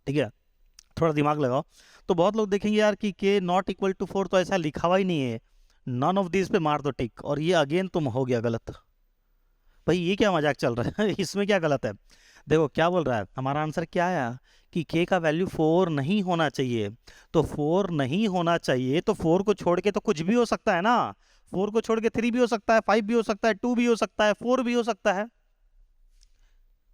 ठीक है। थोड़ा दिमाग लगाओ। तो बहुत लोग देखेंगे यार कि के नॉट इक्वल टू 4 तो ऐसा लिखा हुआ ही नहीं है, नन ऑफ दिस पे मार दो टिक, और ये अगेन तुम हो गया गलत। भाई ये क्या मजाक चल रहा है इसमें क्या गलत है? देखो क्या बोल रहा है, हमारा आंसर क्या आया कि के का वैल्यू 4 नहीं होना चाहिए। तो 4 नहीं होना चाहिए तो 4 को छोड़ के तो कुछ भी हो सकता है ना। 4 को छोड़ के 3 भी हो सकता है, 5 भी हो सकता है, 2 भी हो सकता है, 4 भी हो सकता है।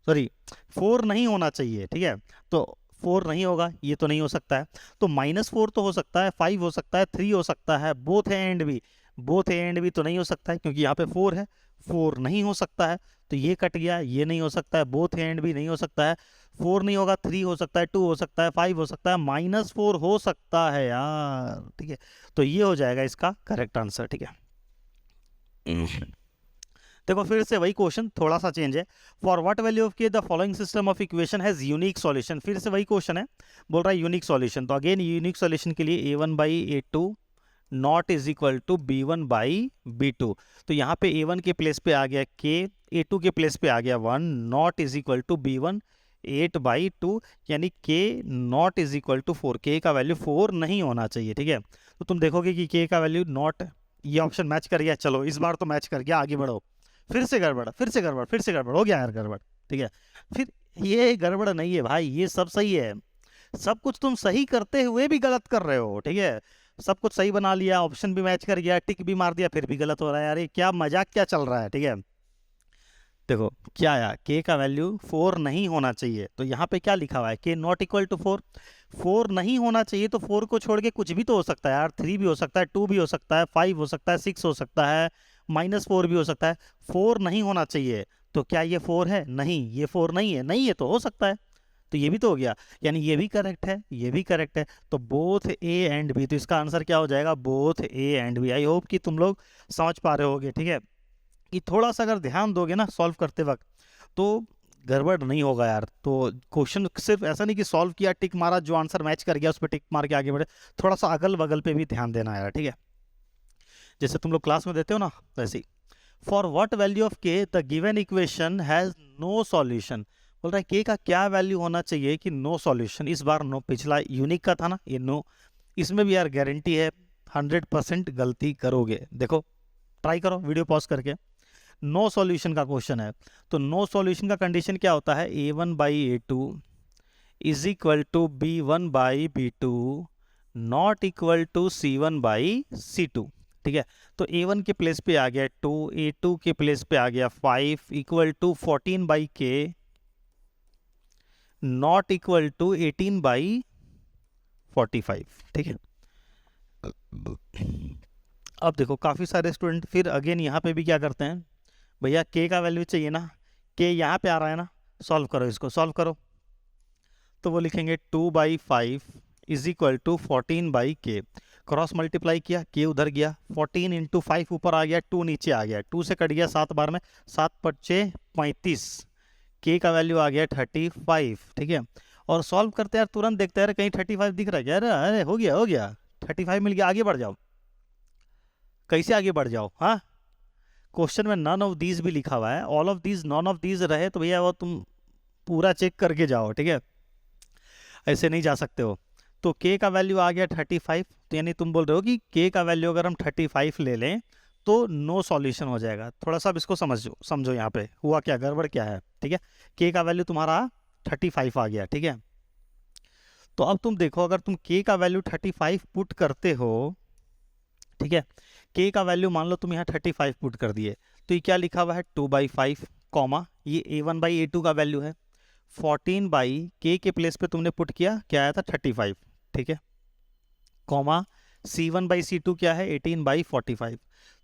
सॉरी, 4 नहीं होना चाहिए, ठीक है। तो 4 नहीं होगा, ये तो नहीं हो सकता है। तो -4 तो हो सकता है, 5 हो सकता है, 3 हो सकता है, बोथ है एंड भी, बोथ है एंड भी तो नहीं हो सकता है क्योंकि यहाँ पे 4 है, 4 नहीं हो सकता है। तो ये कट गया, ये नहीं हो सकता है, बोथ है एंड भी नहीं हो सकता है, 4 नहीं होगा, 3 हो सकता है, 2 हो सकता है, 5 हो सकता है, -4 हो सकता है यार, ठीक है। तो ये हो जाएगा इसका करेक्ट आंसर, ठीक है। देखो फिर से वही क्वेश्चन, थोड़ा सा चेंज है। For what value of k the following system of equation has unique solution. फिर से वही क्वेश्चन है, बोल रहा है यूनिक सॉल्यूशन। तो अगेन यूनिक सॉल्यूशन के लिए a1/a2 not is equal to b1/b2। तो यहाँ पे a1 के प्लेस पे आ गया k, a2 के प्लेस पे आ गया 1, not is equal to b1 8/2, यानी k not is equal to 4। k का वैल्यू 4 नहीं होना चाहिए, ठीक है। तो तुम देखोगे कि k का वैल्यू नॉट, ये ऑप्शन मैच कर गया, चलो इस बार तो मैच कर गया, आगे बढ़ो। फिर से गड़बड़, फिर से गड़बड़, फिर से गड़बड़ हो गया यार गड़बड़, ठीक है। फिर ये गड़बड़ नहीं है भाई, ये सब सही है। सब कुछ तुम सही करते हुए भी गलत कर रहे हो, ठीक है। सब कुछ सही बना लिया, ऑप्शन भी मैच कर गया, टिक भी मार दिया, फिर भी गलत हो रहा है यार, ये क्या मजाक क्या चल रहा है, ठीक है। देखो क्या आया, के का वैल्यू 4 नहीं होना चाहिए। तो यहाँ पे क्या लिखा हुआ है, के नॉट इक्वल टू 4, 4 नहीं होना चाहिए। तो 4 को छोड़ के कुछ भी तो हो सकता है यार, 3 भी हो सकता है, 2 भी हो सकता है, 5 हो सकता है, 6 हो सकता है, -4 भी हो सकता है। 4 नहीं होना चाहिए। तो क्या ये 4 है? नहीं, ये 4 नहीं है, नहीं है तो हो सकता है। तो ये भी तो हो गया, यानी ये भी करेक्ट है, ये भी करेक्ट है। तो बोथ ए एंड बी, तो इसका आंसर क्या हो जाएगा, both A and B. I hope कि तुम लोग समझ पा रहे होगे, ठीक है। कि थोड़ा सा अगर ध्यान दोगे ना सॉल्व करते वक्त तो गड़बड़ नहीं होगा यार। तो क्वेश्चन सिर्फ ऐसा नहीं कि सॉल्व किया, टिक मारा, जो आंसर मैच कर गया उस पर टिक मार के आगे बढ़े। थोड़ा सा अगल बगल पे भी ध्यान देना यार, ठीक है। जैसे तुम लोग क्लास में देते हो ना वैसे ही। For what value of k the given equation has no solution. बोल रहा है के का क्या वैल्यू होना चाहिए कि नो सॉल्यूशन। इस बार नो, पिछला यूनिक का था ना, ये नो। इसमें भी यार गारंटी है 100% गलती करोगे। देखो ट्राई करो वीडियो पॉज करके। नो सॉल्यूशन का क्वेश्चन है, तो नो सॉल्यूशन का कंडीशन क्या होता है, a1/a2 is equal to b1/b2 not equal to c1/c2, ठीक है। तो a1 के प्लेस पे आ गया 2, a2 के प्लेस पे आ गया 5 equal to 14/k not equal to 18/45, ठीक है। अब देखो काफ़ी सारे स्टूडेंट फिर अगेन यहाँ पे भी क्या करते हैं, भैया के का वैल्यू चाहिए ना, के यहाँ पे आ रहा है ना, सॉल्व करो, इसको सॉल्व करो। तो वो लिखेंगे 2/5 is equal to 14/k, cross multiply किया, के उधर गया, 14 इंटू 5 ऊपर आ गया, 2 नीचे आ गया, 2 से कट गया 7 बार में, 7×5 35, के का वैल्यू आ गया 35, ठीक है। और सॉल्व करते यार तुरंत देखते हैं कहीं 35 दिख रहा है क्या, अरे हो गया हो गया, 35 मिल गया, आगे बढ़ जाओ। कैसे आगे बढ़ जाओ, हाँ। क्वेश्चन में नन ऑफ दीज भी लिखा हुआ है, all of these, none of these रहे तो भैया वो तुम पूरा चेक करके जाओ, ठीक है। ऐसे नहीं जा सकते हो। तो के का वैल्यू आ गया 35, तो यानी तुम बोल रहे हो कि के का वैल्यू अगर हम 35 ले लें तो नो सॉल्यूशन हो जाएगा। थोड़ा सा अब इसको समझो यहाँ पे हुआ क्या, गड़बड़ क्या है, ठीक है। के का वैल्यू तुम्हारा 35 आ गया, ठीक है। तो अब तुम देखो अगर तुम के का वैल्यू 35 पुट करते हो, ठीक है, के का वैल्यू मान लो तुम यहाँ 35 पुट कर दिए, तो ये क्या लिखा हुआ है 2/5 कॉमा, ये a1/a2 का वैल्यू है, 14/k के प्लेस पे तुमने पुट किया, क्या आया था 35, ठीक है, कॉमा c1/c2 क्या है 18/45।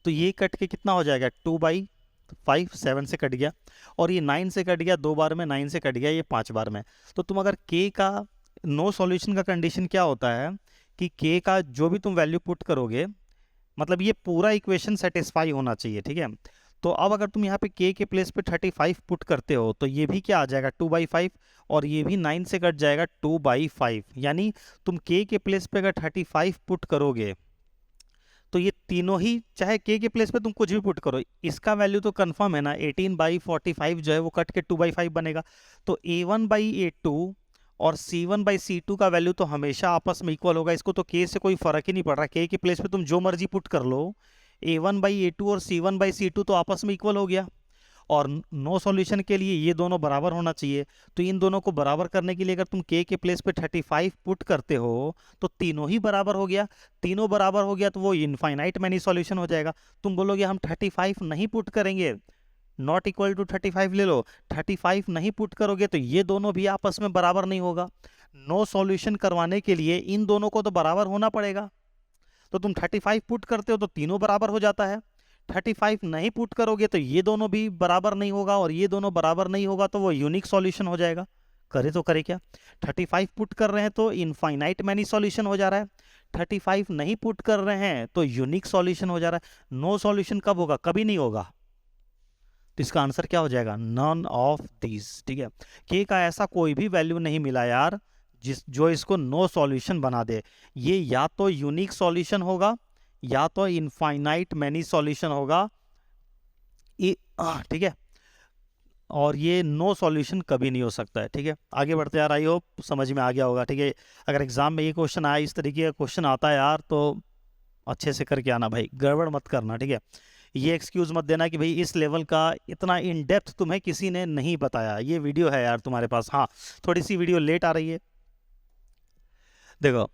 तो ये कट के कितना हो जाएगा 2/5, 7 से कट गया, और ये 9 से कट गया 2 बार में, 9 से कट गया ये 5 बार में। तो तुम अगर k का नो सॉल्यूशन का कंडीशन क्या होता है कि k का जो भी तुम वैल्यू पुट करोगे, मतलब ये पूरा इक्वेशन सेटिस्फाई होना चाहिए, ठीक है। तो अब अगर तुम यहाँ पे k के प्लेस पे 35 पुट करते हो तो ये भी क्या आ जाएगा 2/5, और ये भी 9 से कट जाएगा 2/5। यानी तुम k के प्लेस पे अगर 35 पुट करोगे तो ये तीनों ही, चाहे k के प्लेस पे तुम कुछ भी पुट करो, इसका वैल्यू तो कंफर्म है ना, 18/45 जो है वो कट के 2/5 बनेगा। तो a1/a2 और c1/c2 का वैल्यू तो हमेशा आपस में इक्वल होगा। इसको तो k से कोई फर्क ही नहीं पड़ रहा, k के प्लेस पे तुम जो मर्जी पुट कर लो, a1/a2 और c1/c2 तो आपस में इक्वल हो गया। और नो सॉल्यूशन के लिए ये दोनों बराबर होना चाहिए। तो इन दोनों को बराबर करने के लिए अगर तुम k के प्लेस पे 35 पुट करते हो तो तीनों ही बराबर हो गया। तीनों बराबर हो गया तो वो इनफाइनाइट मैनी सॉल्यूशन हो जाएगा। तुम बोलोगे हम 35 नहीं पुट करेंगे, नॉट इक्वल टू 35 ले लो, 35 नहीं पुट करोगे तो ये दोनों भी आपस में बराबर नहीं होगा। नो सॉल्यूशन करवाने के लिए इन दोनों को तो बराबर होना पड़ेगा। तो तुम 35 पुट करते हो तो तीनों बराबर हो जाता है, 35 नहीं पुट करोगे तो ये दोनों भी बराबर नहीं होगा, और ये दोनों बराबर नहीं होगा तो वो यूनिक सॉल्यूशन हो जाएगा। करे तो करे क्या, 35 पुट कर रहे हैं तो इनफाइनाइट मैनी सॉल्यूशन हो जा रहा है, 35 नहीं पुट कर रहे हैं तो यूनिक सॉल्यूशन हो जा रहा है। नो सॉल्यूशन कब होगा, कभी नहीं होगा। तो इसका आंसर क्या हो जाएगा, नन ऑफ दीज। ठीक है, के का ऐसा कोई भी वैल्यू नहीं मिला यार जो इसको नो सॉल्यूशन बना दे। ये या तो यूनिक सॉल्यूशन होगा या तो इनफाइनाइट मैनी सॉल्यूशन होगा, ठीक है, और ये नो सॉल्यूशन कभी नहीं हो सकता है। ठीक है, आगे बढ़ते यार, आई होप समझ में आ गया होगा। ठीक है, अगर एग्जाम में ये क्वेश्चन आया, इस तरीके का क्वेश्चन आता है यार, तो अच्छे से करके आना भाई, गड़बड़ मत करना। ठीक है, ये एक्सक्यूज मत देना कि भाई इस लेवल का इतना इन डेप्थ तुम्हें किसी ने नहीं बताया। ये वीडियो है यार तुम्हारे पास, हाँ थोड़ी सी वीडियो लेट आ रही है। देखो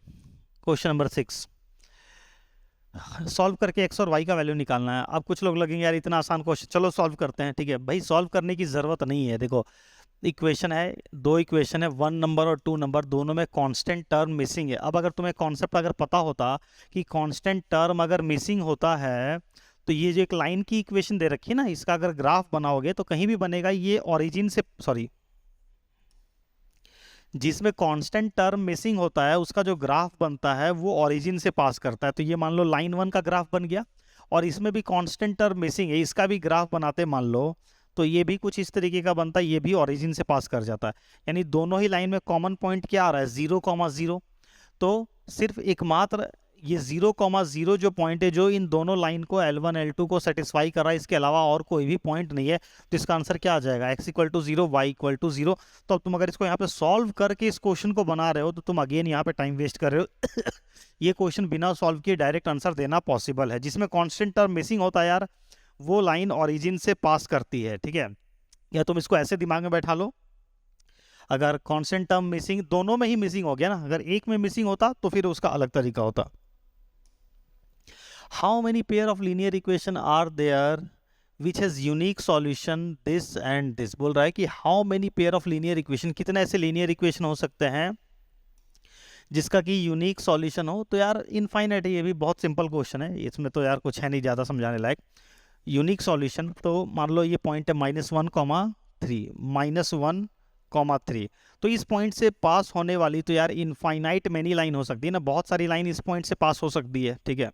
क्वेश्चन नंबर 6, सॉल्व करके x और y का वैल्यू निकालना है। अब कुछ लोग लगेंगे यार इतना आसान क्वेश्चन, चलो सॉल्व करते हैं। ठीक है भाई, सॉल्व करने की ज़रूरत नहीं है। देखो इक्वेशन है, दो इक्वेशन है, 1 नंबर और 2 नंबर, दोनों में कांस्टेंट टर्म मिसिंग है। अब अगर तुम्हें कॉन्सेप्ट अगर पता होता कि कांस्टेंट टर्म अगर मिसिंग होता है तो ये जो एक लाइन की इक्वेशन दे रखी है ना, इसका अगर ग्राफ बनाओगे तो कहीं भी बनेगा ये ओरिजिन से, सॉरी, जिसमें कांस्टेंट टर्म मिसिंग होता है उसका जो ग्राफ बनता है वो ओरिजिन से पास करता है। तो ये मान लो लाइन 1 का ग्राफ बन गया, और इसमें भी कांस्टेंट टर्म मिसिंग है, इसका भी ग्राफ बनाते मान लो तो ये भी कुछ इस तरीके का बनता है, ये भी ओरिजिन से पास कर जाता है। यानी दोनों ही लाइन में कॉमन पॉइंट क्या आ रहा है, 0,0। तो सिर्फ एकमात्र ये 0,0 जो पॉइंट है जो इन दोनों लाइन को L1 L2 को सेटिस्फाई कर रहा है, इसके अलावा और कोई भी पॉइंट नहीं है। तो इसका आंसर क्या आ जाएगा, x = 0, y = 0। तो अब तुम अगर इसको यहाँ पे सॉल्व करके इस क्वेश्चन को बना रहे हो तो तुम अगेन यहाँ पे टाइम वेस्ट कर रहे हो। ये क्वेश्चन बिना सॉल्व किए डायरेक्ट आंसर देना पॉसिबल है। जिसमें कॉन्स्टेंट टर्म मिसिंग होता है यार, वो लाइन ऑरिजिन से पास करती है। ठीक है, या तुम इसको ऐसे दिमाग में बैठा लो, अगर कॉन्स्टेंट टर्म मिसिंग दोनों में ही मिसिंग हो गया ना, अगर एक में मिसिंग होता तो फिर उसका अलग तरीका होता। How many pair of linear equation are there which has unique solution this and this? बोल रहा है कि how many pair of linear equation, कितने ऐसे linear equation हो सकते हैं जिसका कि यूनिक सॉल्यूशन हो। तो यार इनफाइनाइट है, ये भी बहुत सिंपल क्वेश्चन है, इसमें तो यार कुछ है नहीं ज़्यादा समझाने लायक। यूनिक सॉल्यूशन तो मान लो ये पॉइंट है -1,3 -1,3, तो इस पॉइंट से पास होने वाली तो यार इनफाइनाइट मैनी लाइन हो सकती है ना, बहुत सारी लाइन इस पॉइंट से पास हो सकती है। ठीक है,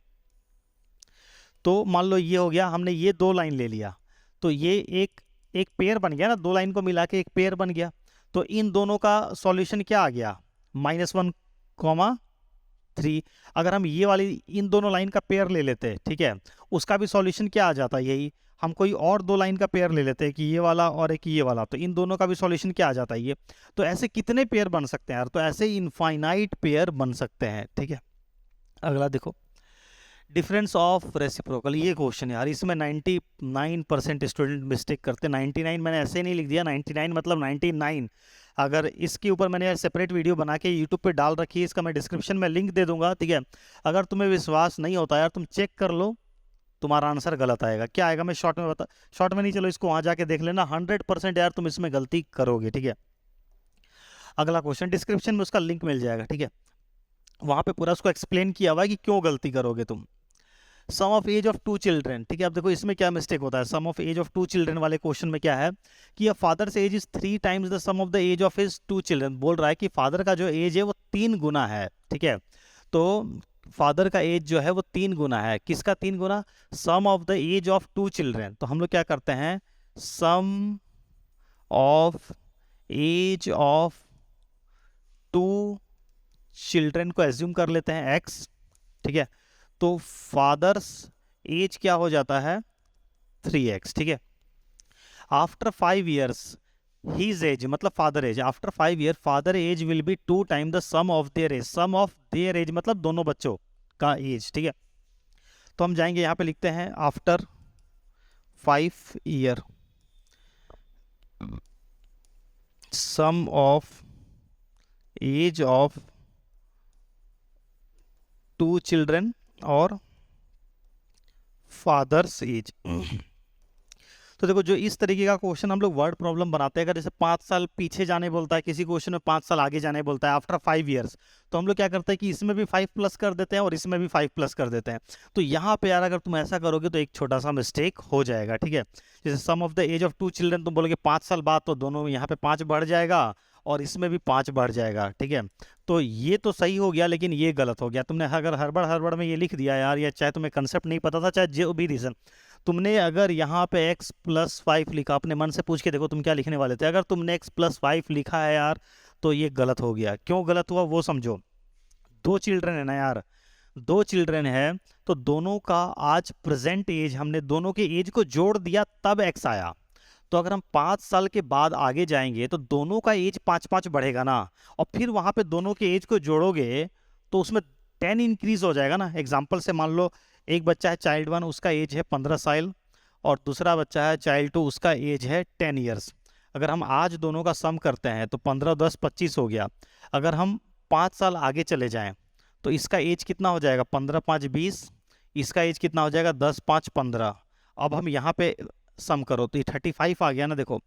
तो मान लो ये हो गया, हमने ये दो लाइन ले लिया तो ये एक पेयर बन गया ना, दो लाइन को मिला के एक पेयर बन गया। तो इन दोनों का सॉल्यूशन क्या आ गया, -1,3। अगर हम ये वाली इन दोनों लाइन का पेयर ले लेते हैं, ठीक है, उसका भी सॉल्यूशन क्या आ जाता है, यही। हम कोई और दो लाइन का पेयर ले लेते हैं कि ये वाला और एक ये वाला, तो इन दोनों का भी सॉल्यूशन क्या आ जाता है, ये। तो ऐसे कितने पेयर बन सकते हैं यार, तो ऐसे इनफाइनाइट पेयर बन सकते हैं। ठीक है, अगला देखो, डिफरेंस ऑफ रेसिप्रोकल। ये क्वेश्चन यार इसमें 99% स्टूडेंट मिस्टेक करते हैं। 99 मैंने ऐसे नहीं लिख दिया, 99 मतलब 99। अगर इसके ऊपर मैंने सेपरेट वीडियो बना के यूट्यूब पे डाल रखी है, इसका मैं डिस्क्रिप्शन में लिंक दे दूंगा। ठीक है, अगर तुम्हें विश्वास नहीं होता यार, तुम चेक कर लो, तुम्हारा आंसर गलत आएगा। क्या आएगा मैं शॉर्ट में शॉर्ट में नहीं, चलो इसको वहाँ जाके देख लेना, 100% यार तुम इसमें गलती करोगे। ठीक है, अगला क्वेश्चन डिस्क्रिप्शन में उसका लिंक मिल जाएगा। ठीक है, वहाँ पे पूरा उसको एक्सप्लेन किया हुआ है कि क्यों गलती करोगे तुम। Sum of age of 2 children, ठीक है, अब देखो इसमें क्या मिस्टेक होता है। Sum of age of 2 children वाले क्वेश्चन में क्या है कि father's age is 3 times the sum of the age of his 2 children. बोल रहा है कि फादर का जो एज है वो 3 गुना है। ठीक है, तो फादर का एज जो है वो 3 गुना है। किसका 3 गुना? Sum of the age of 2 children. तो हम लोग क्या करते हैं, sum of age of 2 children को एज्यूम कर लेते हैं एक्स, ठीक है। तो फादर्स एज क्या हो जाता है, 3x, ठीक है। आफ्टर 5 years हीज एज, मतलब father age, after 5 year father age will be 2 time the sum of their age. Sum of their age मतलब दोनों बच्चों का एज, ठीक है। तो हम जाएंगे यहाँ पे लिखते हैं after 5 year sum of age of 2 children और फादर्स एज। तो देखो, जो इस तरीके का क्वेश्चन हम लोग वर्ड प्रॉब्लम बनाते हैं, अगर जैसे 5 साल पीछे जाने बोलता है, किसी क्वेश्चन में 5 साल आगे जाने बोलता है, आफ्टर 5 years, तो हम लोग क्या करते हैं कि इसमें भी 5 प्लस कर देते हैं और इसमें भी 5 प्लस कर देते हैं। तो यहाँ पे यार अगर तुम ऐसा करोगे तो एक छोटा सा मिस्टेक हो जाएगा, ठीक है। जैसे sum of the age of 2 children तुम बोलोगे 5 साल बाद, तो दोनों यहाँ पे 5 बढ़ जाएगा और इसमें भी 5 बढ़ जाएगा, ठीक है। तो ये तो सही हो गया, लेकिन ये गलत हो गया। तुमने अगर हड़बड़ में ये लिख दिया यार, या चाहे तुम्हें कंसेप्ट नहीं पता था, चाहे जो भी रीज़न, तुमने अगर यहाँ पे x + 5 लिखा, अपने मन से पूछ के देखो तुम क्या लिखने वाले थे। अगर तुमने x + 5 लिखा है यार, तो ये गलत हो गया। क्यों गलत हुआ वो समझो। 2 चिल्ड्रन है ना यार, 2 चिल्ड्रन है, तो दोनों का आज प्रेजेंट एज, हमने दोनों के एज को जोड़ दिया तब x आया। तो अगर हम 5 साल के बाद आगे जाएंगे तो दोनों का एज 5-5 बढ़ेगा ना, और फिर वहाँ पे दोनों के एज को जोड़ोगे तो उसमें 10 इंक्रीज हो जाएगा ना। एग्जाम्पल से मान लो एक बच्चा है चाइल्ड 1, उसका एज है 15 साल, और दूसरा बच्चा है चाइल्ड 2, उसका एज है 10 years। अगर हम आज दोनों का सम करते हैं तो 15 10 25 हो गया। अगर हम 5 साल आगे चले जाएं तो इसका एज कितना हो जाएगा, 15 5 20, इसका एज कितना हो जाएगा, 10 5 15। अब हम यहाँ पे सम करो तो ये 35 आ गया ना। देखो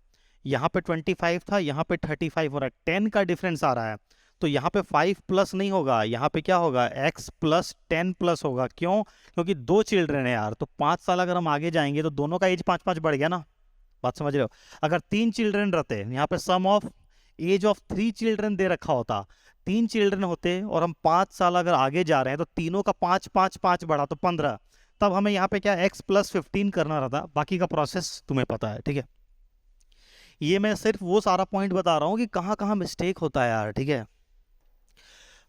यहाँ पे 25 था, यहाँ पे 35 हो रहा है, 10 का डिफरेंस आ रहा है। तो यहाँ पे 5 प्लस नहीं होगा, यहाँ पे क्या होगा, x + 10 प्लस होगा। क्यों? क्योंकि 2 चिल्ड्रन है यार, तो 5 साल अगर हम आगे जाएंगे तो दोनों का एज 5-5 बढ़ गया ना। बात समझ रहे हो। अगर 3 चिल्ड्रन रहते, यहाँ पे sum of age of 3 children दे रखा होता, 3 चिल्ड्रन होते और हम 5 साल अगर आगे जा रहे हैं तो तीनों का 5-5-5 बढ़ा तो 15, तब हमें यहाँ पे क्या x + 15 करना रहता। बाकी का प्रोसेस तुम्हें पता है, ठीक है। ये मैं सिर्फ वो सारा पॉइंट बता रहा हूँ कि कहाँ कहाँ मिस्टेक होता है यार, ठीक है।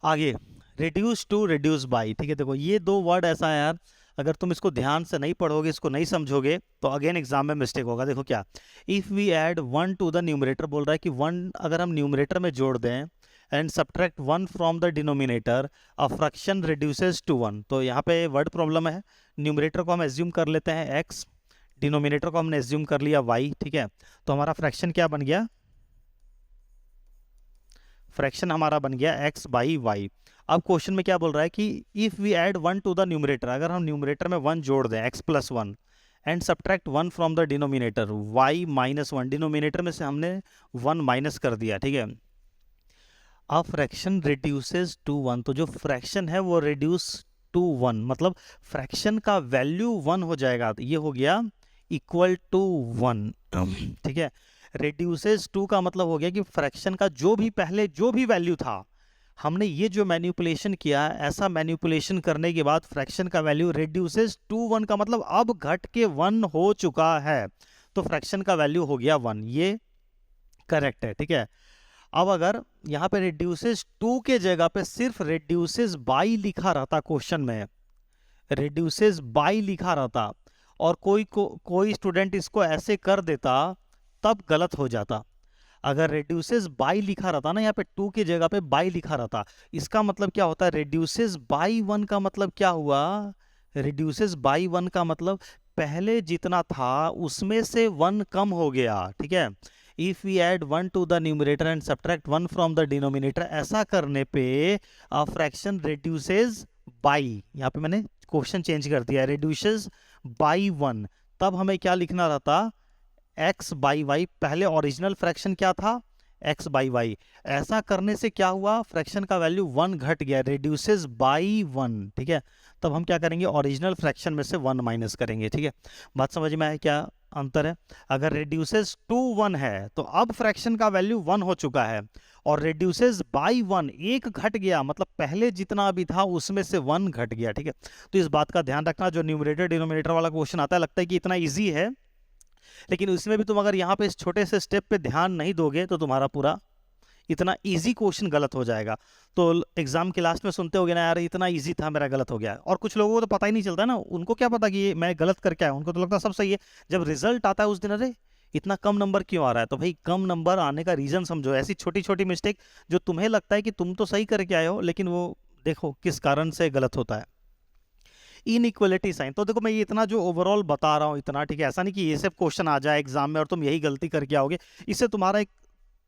आगे रिड्यूस टू रिड्यूस बाई, ठीक है। देखो ये 2 वर्ड ऐसा है यार, अगर तुम इसको ध्यान से नहीं पढ़ोगे, इसको नहीं समझोगे, तो अगेन एग्जाम में मिस्टेक होगा। देखो क्या, if we add 1 to the numerator, बोल रहा है कि 1 अगर हम न्यूमरेटर में जोड़ दें and subtract 1 from the denominator, a fraction reduces to 1। तो यहाँ पे वर्ड प्रॉब्लम है। न्यूमरेटर को हम एज्यूम कर लेते हैं x, डिनोमिनेटर को हमने एज्यूम कर लिया y, ठीक है। तो हमारा फ्रैक्शन क्या बन गया, फ्रैक्शन हमारा बन गया x/y। अब क्वेश्चन में क्या बोल रहा है कि if we add 1 to the numerator, अगर हम न्यूमरेटर में 1 जोड़ दें x + 1 and subtract 1 from the denominator y - 1, denominator में से हमने 1 माइनस कर दिया, ठीक है। अब फ्रैक्शन रिड्यूसेस टू 1, तो जो फ्रैक्शन है वो रिड्यूस टू 1, मतलब फ्रैक्शन का वैल्यू 1 हो जाएगा। तो ये हो गया इक्वल टू 1, ठीक है। रिड्यूसेस टू का मतलब हो गया कि फ्रैक्शन का जो भी पहले जो भी वैल्यू था, हमने ये जो मैनिपुलेशन किया, ऐसा मैनिपुलेशन करने के बाद फ्रैक्शन का वैल्यू रिड्यूसेस टू 1 का मतलब अब घट के 1 हो चुका है, तो फ्रैक्शन का वैल्यू हो गया 1। ये करेक्ट है, ठीक है। अब अगर यहाँ पे रिड्यूसेस टू के जगह पे सिर्फ रिड्यूसेस बाई लिखा रहता, क्वेश्चन में रिड्यूसेस बाई लिखा रहता, और कोई स्टूडेंट इसको ऐसे कर देता, तब गलत हो जाता। अगर रिड्यूसेस बाई लिखा रहता ना, यहाँ पे 2 की जगह पे बाई लिखा रहता, इसका मतलब क्या होता है, रिड्यूसेस बाई 1 का मतलब क्या हुआ, रिड्यूसेस बाई 1 का मतलब पहले जितना था उसमें से 1 कम हो गया, ठीक है। If we add 1 to the numerator and subtract 1 from the denominator, ऐसा करने पे फ्रैक्शन रिड्यूसेस बाई, यहाँ पे मैंने क्वेश्चन चेंज कर दिया, रिड्यूसेस बाई 1, तब हमें क्या लिखना रहता, x/y। पहले ओरिजिनल फ्रैक्शन क्या था, x/y। ऐसा करने से क्या हुआ, फ्रैक्शन का वैल्यू 1 घट गया, रिड्यूसेस बाई 1, ठीक है। तब हम क्या करेंगे, ओरिजिनल फ्रैक्शन में से 1 माइनस करेंगे, ठीक है। बात समझ में आया क्या? अंतर है। अगर reduces to 1 है तो अब फ्रैक्शन का वैल्यू 1 हो चुका है, और reduces by 1 एक घट गया, मतलब पहले जितना अभी था उसमें से 1 घट गया, ठीक है। तो इस बात का ध्यान रखना, जो न्यूमरेटर डिनोमिनेटर वाला क्वेश्चन आता है लगता है कि इतना ईजी है, लेकिन उसमें भी तुम अगर यहाँ पे इस छोटे से स्टेप पे ध्यान नहीं दोगे तो तुम्हारा पूरा इतना इजी क्वेश्चन गलत हो जाएगा। तो एग्जाम के लास्ट में सुनते होगे ना, यार इतना इजी था मेरा गलत हो गया, और कुछ लोगों को तो पता ही नहीं चलता ना, उनको क्या पता कि ये मैं गलत करके आया, उनको तो लगता सब सही है। जब रिजल्ट आता है उस दिन, अरे इतना कम नंबर क्यों आ रहा है, तो भाई कम नंबर आने का रीजन समझो। ऐसी छोटी छोटी मिस्टेक जो तुम्हें लगता है कि तुम तो सही करके आए हो, लेकिन वो देखो किस कारण से गलत होता है। इनइक्वलिटी साइन, तो देखो मैं ये इतना जो ओवरऑल बता रहा हूँ इतना, ठीक है, ऐसा नहीं कि ये सब क्वेश्चन आ जाए एग्जाम में और तुम यही गलती करके आओगे। इससे तुम्हारा एक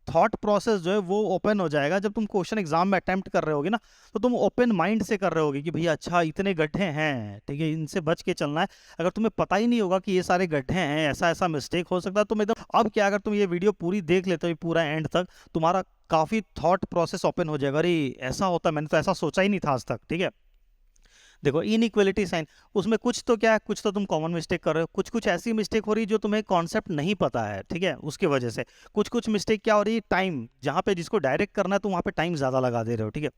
थॉट प्रोसेस जो है वो ओपन हो जाएगा। जब तुम क्वेश्चन एग्जाम में अटेम्प्ट कर रहे होगे ना, तो तुम ओपन माइंड से कर रहे होगे कि भैया अच्छा इतने गड्ढे हैं, ठीक है, इनसे बच के चलना है। अगर तुम्हें पता ही नहीं होगा कि ये सारे गड्ढे हैं, ऐसा ऐसा मिस्टेक हो सकता है, तुम एकदम अब क्या, अगर तुम ये वीडियो पूरी देख लेते हो पूरा एंड तक, तुम्हारा काफ़ी थॉट प्रोसेस ओपन हो जाएगा, अरे ऐसा होता है, मैंने तो ऐसा सोचा ही नहीं था आज तक, ठीक है। देखो इनइक्वलिटी साइन, उसमें कुछ तो क्या है, कुछ तो तुम कॉमन मिस्टेक कर रहे हो, कुछ कुछ ऐसी मिस्टेक हो रही है जो तुम्हें कॉन्सेप्ट नहीं पता है, ठीक है, उसकी वजह से कुछ कुछ मिस्टेक क्या हो रही है, टाइम जहाँ पे जिसको डायरेक्ट करना है तो वहाँ पे टाइम ज़्यादा लगा दे रहे हो, ठीक है।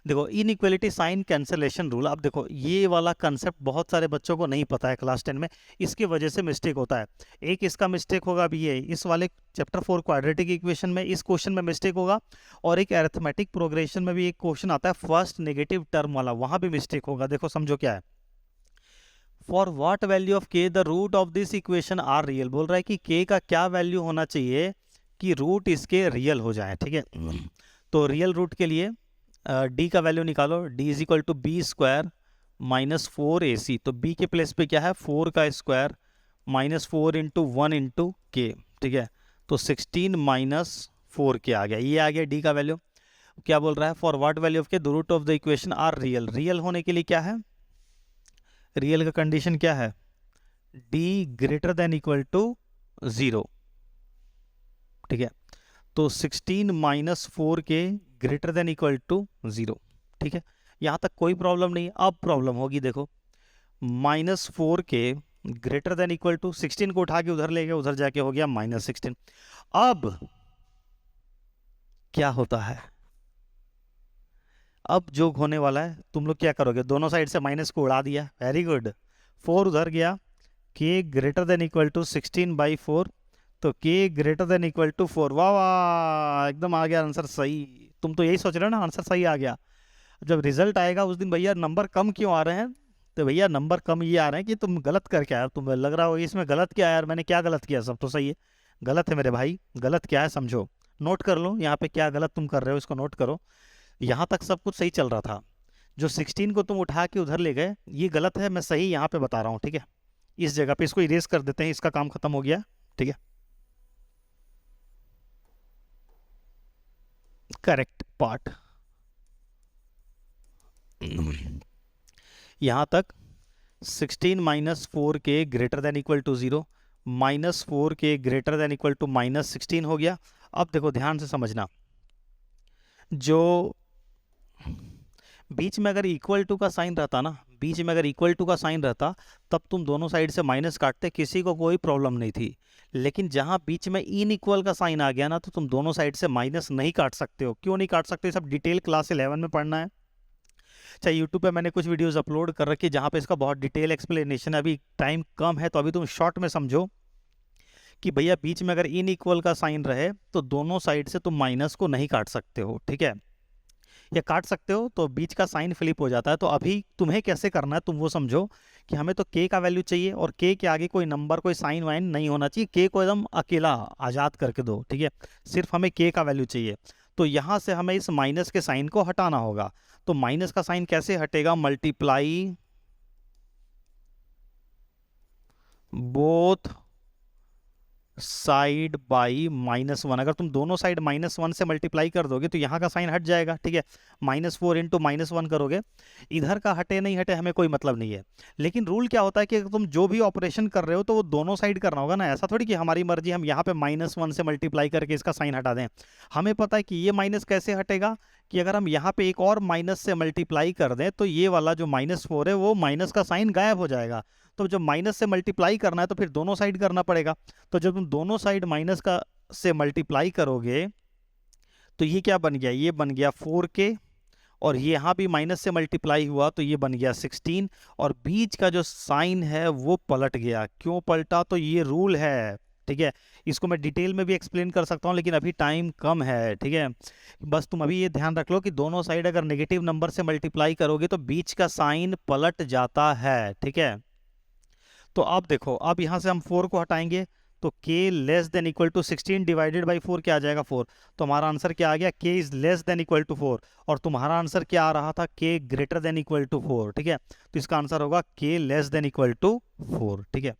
देखो इनइक्वलिटी साइन कैंसलेशन रूल, अब देखो ये वाला कंसेप्ट बहुत सारे बच्चों को नहीं पता है क्लास 10 में, इसकी वजह से मिस्टेक होता है। एक इसका मिस्टेक होगा अभी ये इस वाले चैप्टर 4 क्वाड्रेटिक इक्वेशन में, इस क्वेश्चन में मिस्टेक होगा, और एक अरिथमेटिक प्रोग्रेशन में भी एक क्वेश्चन आता है फर्स्ट नेगेटिव टर्म वाला, वहां भी मिस्टेक होगा। देखो समझो क्या है, for what value of k the root of this equation are real, बोल रहा है कि के का क्या वैल्यू होना चाहिए कि रूट इसके रियल हो जाए, ठीक है। तो रियल रूट के लिए डी का वैल्यू निकालो, D is equal to B square minus 4ac, तो बी के प्लेस पे क्या है 4 का स्क्वायर माइनस 4 इंटू 1 इंटू के, ठीक है। तो 16 माइनस 4 के आ गया, ये आ गया डी का वैल्यू। क्या बोल रहा है, for what value of k the root of the equation are real, real होने के लिए क्या है, रियल का कंडीशन क्या है, D greater than equal to 0, ठीक है। तो 16 minus 4 k greater than equal to 0, ठीक है, यहां तक कोई प्रॉब्लम नहीं है। अब प्रॉब्लम होगी, देखो minus 4 k greater than equal to 16 को उठा के उधर ले गए, उधर जाके हो गया माइनस 16। अब क्या होता है, अब जो होने वाला है तुम लोग क्या करोगे, दोनों साइड से माइनस को उड़ा दिया, वेरी गुड, 4 उधर गया, के ग्रेटर देन इक्वल टू 16/4, तो के ग्रेटर देन इक्वल टू 4, वाह वाह एकदम आ गया आंसर सही। तुम तो यही सोच रहे हो ना, आंसर सही आ गया। जब रिजल्ट आएगा उस दिन भैया नंबर कम क्यों आ रहे हैं, तो भैया नंबर कम ये आ रहे हैं कि तुम गलत करके आए, तुम्हें लग रहा हो इसमें गलत क्या है यार, मैंने क्या गलत किया, सब तो सही है। गलत है मेरे भाई, गलत क्या है समझो, नोट कर लो यहाँ पे क्या गलत तुम कर रहे हो, इसको नोट करो। यहाँ तक सब कुछ सही चल रहा था, जो 16 को तुम उठा के उधर ले गए ये गलत है, मैं सही यहाँ पे बता रहा हूँ, ठीक है। इस जगह पे इसको इरेज कर देते हैं, इसका काम खत्म हो गया, ठीक है। करेक्ट पार्ट यहाँ तक 16 minus 4 k greater than equal to 0, minus 4 k greater than equal to minus 16 हो गया। अब देखो ध्यान से समझना, जो बीच में अगर इक्वल टू का साइन रहता ना, बीच में अगर इक्वल टू का साइन रहता तब तुम दोनों साइड से माइनस काटते, किसी को कोई प्रॉब्लम नहीं थी। लेकिन जहां बीच में इनइक्वल का साइन आ गया ना, तो तुम दोनों साइड से माइनस नहीं काट सकते हो। क्यों नहीं काट सकते, सब डिटेल क्लास 11 में पढ़ना है। चाहे यूट्यूब पे मैंने कुछ वीडियोस अपलोड कर रखी है जहाँ पे इसका बहुत डिटेल एक्सप्लेनेशन है, अभी टाइम कम है तो अभी तुम शॉर्ट में समझो कि भैया बीच में अगर इनइक्वल का साइन रहे तो दोनों साइड से तुम माइनस को नहीं काट सकते हो, ठीक है, या काट सकते हो तो बीच का साइन फ्लिप हो जाता है। तो अभी तुम्हें कैसे करना है तुम वो समझो कि हमें तो के का वैल्यू चाहिए, और के के आगे कोई नंबर कोई साइन वाइन नहीं होना चाहिए, के को एकदम अकेला आज़ाद करके दो, ठीक है, सिर्फ हमें के का वैल्यू चाहिए। तो यहाँ से हमें इस माइनस के साइन को हटाना होगा। तो माइनस का साइन कैसे हटेगा, मल्टीप्लाई बोथ साइड बाई -1। अगर तुम दोनों साइड -1 से मल्टीप्लाई कर दोगे तो यहाँ का साइन हट जाएगा, ठीक है। -4 इंटू -1 करोगे, इधर का हटे नहीं हटे हमें कोई मतलब नहीं है। लेकिन रूल क्या होता है कि अगर तुम जो भी ऑपरेशन कर रहे हो तो वो दोनों साइड करना होगा ना, ऐसा थोड़ी कि हमारी मर्जी हम यहाँ पे -1 से मल्टीप्लाई करके इसका साइन हटा दें। हमें पता है कि ये माइनस कैसे हटेगा, कि अगर हम यहाँ पे एक और माइनस से मल्टीप्लाई कर दें तो ये वाला जो -4 है वो माइनस का साइन गायब हो जाएगा। तो जब माइनस से मल्टीप्लाई करना है तो फिर दोनों साइड करना पड़ेगा। तो जब तुम दोनों साइड माइनस का से मल्टीप्लाई करोगे तो ये क्या बन गया, ये बन गया 4k, और ये यहाँ भी माइनस से मल्टीप्लाई हुआ तो ये बन गया 16, और बीच का जो साइन है वो पलट गया। क्यों पलटा, तो ये रूल है, ठीक है। इसको मैं डिटेल में भी एक्सप्लेन कर सकता हूँ लेकिन अभी टाइम कम है, ठीक है। बस तुम अभी ये ध्यान रख लो कि दोनों साइड अगर नेगेटिव नंबर से मल्टीप्लाई करोगे तो बीच का साइन पलट जाता है, ठीक है। तो अब देखो, अब यहाँ से हम 4 को हटाएंगे तो k less than equal to 16 divided by 4 क्या आ जाएगा, 4। तो हमारा आंसर क्या आ गया, k is less than equal to 4, और तुम्हारा आंसर क्या आ रहा था, k greater than equal to 4, ठीक है। तो इसका आंसर होगा k less than equal to 4, ठीक है।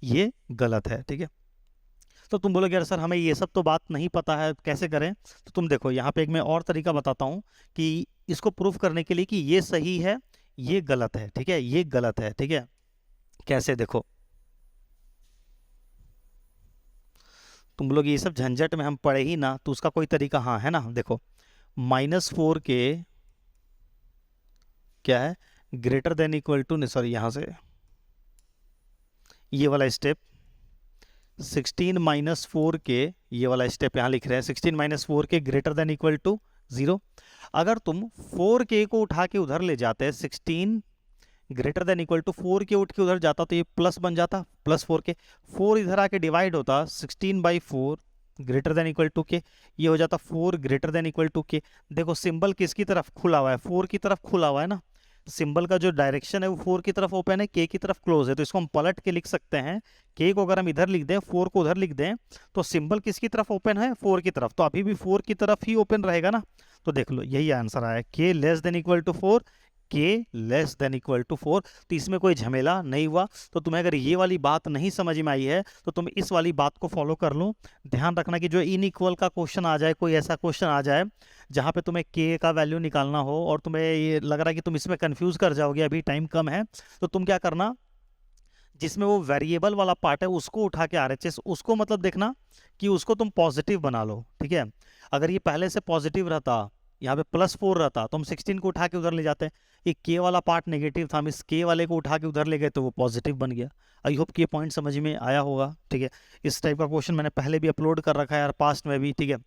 ये गलत है, ठीक है। तो तुम बोलोगे यार सर हमें ये सब तो बात नहीं पता है, कैसे करें। तो तुम देखो यहाँ पे एक मैं और तरीका बताता हूँ कि इसको प्रूफ करने के लिए कि ये सही है ये गलत है, ठीक है, ये गलत है, ठीक है। कैसे, देखो तुम लोग ये सब झंझट में हम पढ़े ही ना, तो उसका कोई तरीका हाँ है ना। देखो -4 के क्या है, ग्रेटर देन इक्वल टू, नहीं सॉरी यहाँ से ये वाला स्टेप 16 -4 के, ये वाला स्टेप यहाँ लिख रहे हैं 16 - 4 k greater than equal to 0। अगर तुम 4k को उठा के उधर ले जाते, 16 greater than equal to 4k उठ के उधर जाता तो ये प्लस बन जाता, +4k, 4 इधर आके डिवाइड होता 16/4 ग्रेटर देन इक्वल टू के, ये हो जाता 4 ग्रेटर देन इक्वल टू के। देखो सिंबल किसकी तरफ खुला हुआ है, 4 की तरफ खुला हुआ है ना, सिंबल का जो डायरेक्शन है वो 4 की तरफ ओपन है, k की तरफ क्लोज है। तो इसको हम पलट के लिख सकते हैं, k को अगर हम इधर लिख दें 4 को उधर लिख दें तो सिंबल किसकी तरफ ओपन है, 4 की तरफ, तो अभी भी 4 की तरफ ही ओपन रहेगा ना। तो देख लो यही आंसर आया, k less than equal to 4, k less than equal to 4। तो इसमें कोई झमेला नहीं हुआ। तो तुम्हें अगर ये वाली बात नहीं समझ में आई है तो तुम इस वाली बात को फॉलो कर लो। ध्यान रखना कि जो इनइक्वल का क्वेश्चन आ जाए, कोई ऐसा क्वेश्चन आ जाए जहाँ पे तुम्हें k का वैल्यू निकालना हो और तुम्हें ये लग रहा है कि तुम इसमें कंफ्यूज कर जाओगे, अभी टाइम कम है, तो तुम क्या करना, जिसमें वो वेरिएबल वाला पार्ट है उसको उठा के RHS, उसको मतलब देखना कि उसको तुम पॉजिटिव बना लो, ठीक है। अगर ये पहले से पॉजिटिव रहता, यहाँ पे +4 रहता तो हम 16 को उठा के उधर ले जाते, ये k वाला पार्ट नेगेटिव था, हम इस k वाले को उठा के उधर ले गए तो वो पॉजिटिव बन गया। आई होप कि ये पॉइंट समझ में आया होगा, ठीक है। इस टाइप का क्वेश्चन मैंने पहले भी अपलोड कर रखा है यार, पास्ट में भी, ठीक है।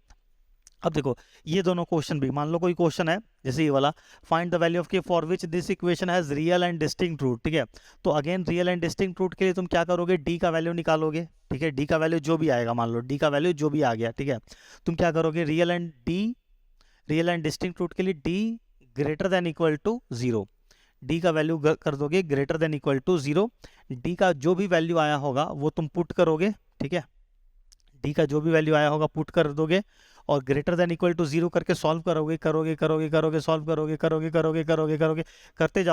अब देखो ये दोनों क्वेश्चन भी, मान लो कोई क्वेश्चन है जैसे ये वाला, find the value of k for which this equation has real and distinct root, ठीक है। तो again real and distinct root के लिए तुम क्या करोगे, d का वैल्यू निकालोगे, ठीक है। d का वैल्यू जो भी आएगा, मान लो d का वैल्यू जो भी आ गया, ठीक है, तुम क्या करोगे, रियल एंड डिस्टिंक्ट रूट के लिए d greater than equal to 0, d का वैल्यू कर दोगे greater than equal to 0। d का जो भी वैल्यू आया होगा वो तुम पुट करोगे, ठीक है, d का जो भी वैल्यू आया होगा पुट कर दोगे, और ग्रेटर देन इक्वल टू 0 करके सॉल्व करोगे, सॉल्व करोगे, करते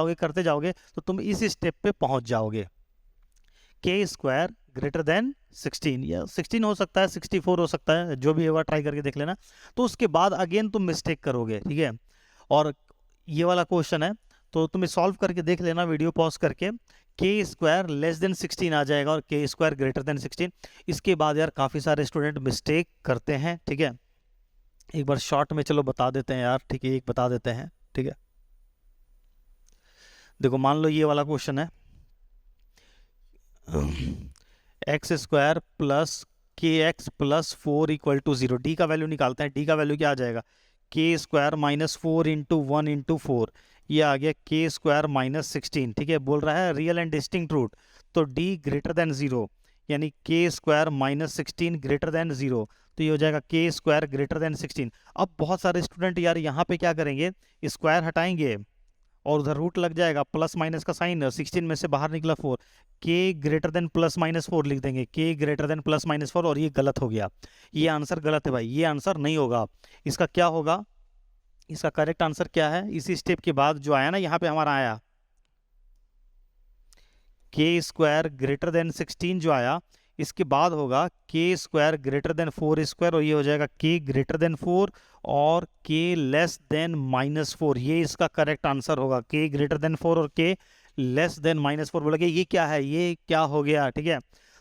जाओगे तो तुम इस स्टेप पे पहुंच जाओगे, k² ग्रेटर देन 16, या 16 हो सकता है, 64 हो सकता है, जो भी होगा ट्राई करके देख लेना। तो उसके बाद अगेन तुम मिस्टेक करोगे, ठीक है। और ये वाला क्वेश्चन है तो तुम्हें सॉल्व करके देख लेना, वीडियो पॉज करके, k² लेस देन 16 आ जाएगा और k² ग्रेटर देन 16। इसके बाद यार काफ़ी सारे स्टूडेंट मिस्टेक करते हैं, ठीक है। एक बार शॉर्ट में चलो बता देते हैं यार, ठीक है, एक बता देते हैं, ठीक है। देखो मान लो ये वाला क्वेश्चन है, x² plus kx plus 4 equal to 0, d का वैल्यू निकालते हैं। d का वैल्यू क्या आ जाएगा, k² -4 × 1 × 4, ये आ गया k² -16, ठीक है। बोल रहा है रियल एंड डिस्टिंक्ट रूट, तो d ग्रेटर देन 0, यानी k² -16 ग्रेटर देन 0, तो ये हो जाएगा k² ग्रेटर देन 16। अब बहुत सारे स्टूडेंट यार यहाँ पे क्या करेंगे, स्क्वायर हटाएंगे और उधर रूट लग जाएगा, प्लस माइनस का साइन, 16 में से बाहर निकला 4, k ग्रेटर देन +-4 लिख देंगे, k ग्रेटर देन +-4, और ये गलत हो गया, ये आंसर गलत है भाई, ये आंसर नहीं होगा। इसका क्या होगा, इसका करेक्ट आंसर क्या है, इसी स्टेप के बाद जो आया ना, यहाँ पे हमारा आया k² ग्रेटर देन 16 जो आया, इसके बाद होगा k² ग्रेटर देन 4², और ये हो जाएगा k ग्रेटर देन 4 और k लेस देन -4, ये इसका करेक्ट आंसर होगा, k ग्रेटर देन 4 और k लेस देन -4। बोलोगे ये क्या है, ये क्या हो गया, ठीक है।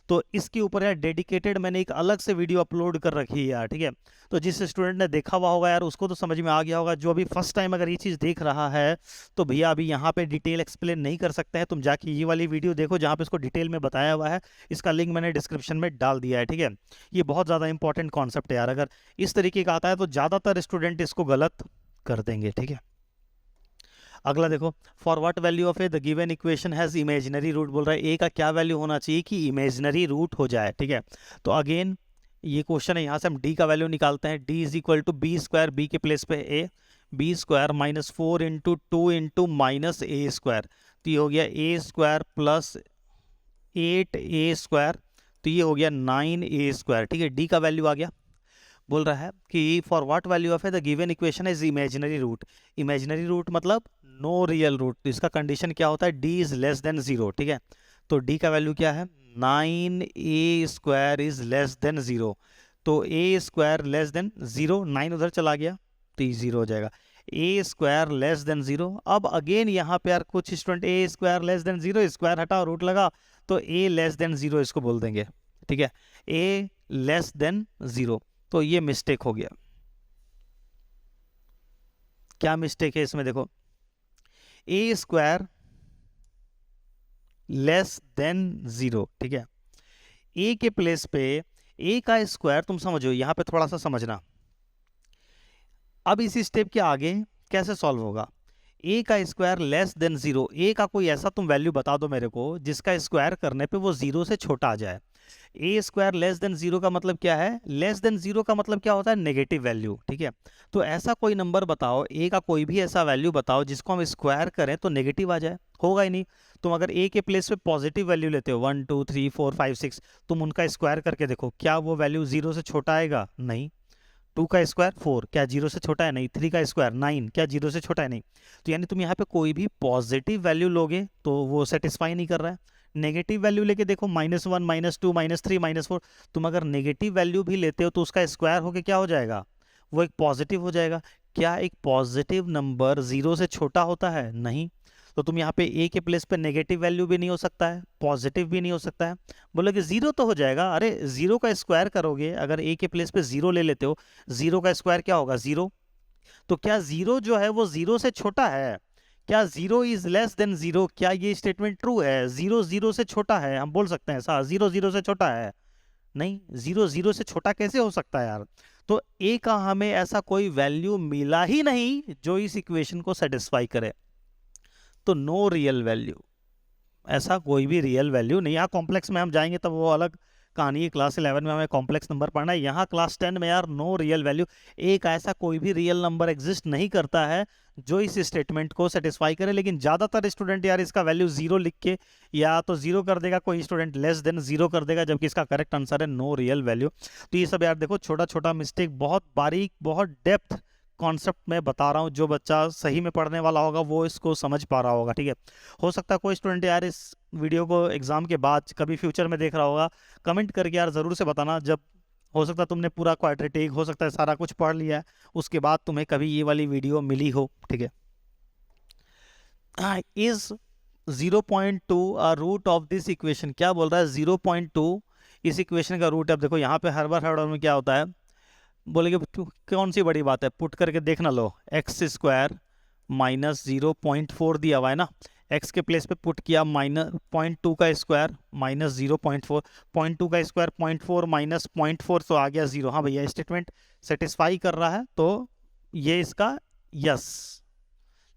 तो इसके ऊपर यार डेडिकेटेड मैंने एक अलग से वीडियो अपलोड कर रखी है यार, ठीक है। तो जिस स्टूडेंट ने देखा हुआ होगा यार उसको तो समझ में आ गया होगा, जो अभी फर्स्ट टाइम अगर ये चीज़ देख रहा है तो भैया अभी यहाँ पे डिटेल एक्सप्लेन नहीं कर सकते हैं, तुम जाके ये वाली वीडियो देखो जहाँ पे इसको डिटेल में बताया हुआ है, इसका लिंक मैंने डिस्क्रिप्शन में डाल दिया है, ठीक है। ये बहुत ज़्यादा इंपॉर्टेंट कॉन्सेप्ट है यार, अगर इस तरीके का आता है तो ज़्यादातर स्टूडेंट इसको गलत कर देंगे, ठीक है। अगला देखो, for what value of a the given equation has imaginary root, बोल रहा है ए का क्या वैल्यू होना चाहिए कि इमेजिनरी रूट हो जाए, ठीक है। तो अगेन ये क्वेश्चन है, यहाँ से हम डी का वैल्यू निकालते हैं, D is equal to B square, B के प्लेस पे A, B square minus 4 into 2 into minus A square, तो ये हो गया A square plus 8 A square, तो ये हो गया 9 ए स्क्वायर, ठीक है। डी का वैल्यू आ गया। बोल रहा है कि फॉर व्हाट वैल्यू ऑफ है the given equation is imaginary root, imaginary root मतलब नो रियल रूट, तो इसका कंडीशन क्या होता है, डी इज लेस देन 0, ठीक है। तो डी का वैल्यू क्या है, 9 ए स्क्वायर इज लेस देन 0, तो ए स्क्वायर लेस देन 0, 9 उधर चला गया तो ये 0 हो जाएगा, ए स्क्वायर लेस देन 0। अब अगेन यहाँ पे यार कुछ स्टूडेंट ए स्क्वायर लेस देन 0, स्क्वायर हटाओ रूट लगा, तो ए लेस देन 0 इसको बोल देंगे, ठीक है, ए लेस देन 0, तो ये मिस्टेक हो गया। क्या मिस्टेक है इसमें, देखो ए स्क्वायर लेस देन 0, ठीक है। ए के प्लेस पे ए का स्क्वायर, तुम समझो यहाँ पे थोड़ा सा समझना, अब इस स्टेप के आगे कैसे सॉल्व होगा, ए का स्क्वायर लेस देन 0, ए का कोई ऐसा तुम वैल्यू बता दो मेरे को जिसका स्क्वायर करने पे वो 0 से छोटा आ जाए। ए स्क्वायर लेस देन 0 का मतलब क्या है, लेस देन 0 का मतलब क्या होता है, नेगेटिव वैल्यू, ठीक है। तो ऐसा कोई नंबर बताओ, ए का कोई भी ऐसा वैल्यू बताओ जिसको हम स्क्वायर करें तो नेगेटिव आ जाए, होगा ही नहीं। तुम अगर ए के प्लेस पे पॉजिटिव वैल्यू लेते हो 1 2 3 4 5 6, तुम उनका स्क्वायर करके देखो क्या वो वैल्यू 0 से छोटा आएगा, नहीं। 2 का स्क्वायर 4, क्या 0 से छोटा है, नहीं। 3 का स्क्वायर 9, क्या 0 से छोटा है, नहीं। तो यानी तुम यहाँ पे कोई भी पॉजिटिव वैल्यू लोगे तो वो सेटिस्फाई नहीं कर रहा है। नेगेटिव वैल्यू लेके देखो, -1 -2 -3 -4, तुम अगर नेगेटिव वैल्यू भी लेते हो तो उसका स्क्वायर होके क्या हो जाएगा, वो एक पॉजिटिव हो जाएगा। क्या एक पॉजिटिव नंबर 0 से छोटा होता है, नहीं। तो तुम यहाँ पे ए के प्लेस पे नेगेटिव वैल्यू भी नहीं हो सकता है, पॉजिटिव भी नहीं हो सकता है, बोलोगे 0 तो हो जाएगा, अरे 0 का स्क्वायर करोगे, अगर ए के प्लेस पे 0 ले लेते हो, 0 का स्क्वायर क्या होगा, 0। तो क्या 0 जो है वो 0 से छोटा है, क्या 0 इज लेस देन 0, क्या ये स्टेटमेंट ट्रू है, 0 0 से छोटा है, हम बोल सकते हैं ऐसा 0 0 से छोटा है, नहीं। 0 0 से छोटा कैसे हो सकता है यार। तो ए का हमें ऐसा कोई वैल्यू मिला ही नहीं जो इस इक्वेशन को सेटिस्फाई करे, तो नो रियल वैल्यू, ऐसा कोई भी रियल वैल्यू नहीं। यहाँ कॉम्प्लेक्स में हम जाएंगे तब वो अलग कहानी है, क्लास 11 में हमें कॉम्प्लेक्स नंबर पढ़ना है, यहाँ क्लास 10 में यार नो रियल वैल्यू, एक ऐसा कोई भी रियल नंबर एग्जिस्ट नहीं करता है जो इस स्टेटमेंट को सेटिस्फाई करे। लेकिन ज़्यादातर स्टूडेंट यार इसका वैल्यू 0 लिख के या तो 0 कर देगा, कोई स्टूडेंट लेस देन 0 कर देगा, जबकि इसका करेक्ट आंसर है नो रियल वैल्यू। तो ये सब यार देखो छोटा छोटा मिस्टेक, बहुत बारीक बहुत डेप्थ कॉन्सेप्ट में बता रहा हूँ, जो बच्चा सही में पढ़ने वाला होगा वो इसको समझ पा रहा होगा, ठीक है। हो सकता है कोई स्टूडेंट यार इस वीडियो को एग्जाम के बाद कभी फ्यूचर में देख रहा होगा, कमेंट करके यार ज़रूर से बताना, जब हो सकता है तुमने पूरा क्वाड्रेटिक हो सकता है सारा कुछ पढ़ लिया है, उसके बाद तुम्हें कभी ये वाली वीडियो मिली हो, ठीक है। Is 0.2 a root of this equation, क्या बोल रहा है 0.2 इस इक्वेशन का रूट है। अब देखो यहाँ पे हर बार में क्या होता है, बोलेगे कौन सी बड़ी बात है, पुट करके देखना, लो एक्स स्क्वायर माइनस 0.4 दिया हुआ है ना, एक्स के प्लेस पे पुट किया, -0.2 का स्क्वायर माइनस 0.4, 0.2 का स्क्वायर 0.4 माइनस 0.4, तो आ गया 0। हाँ भैया स्टेटमेंट सेटिस्फाई कर रहा है, तो ये इसका यस।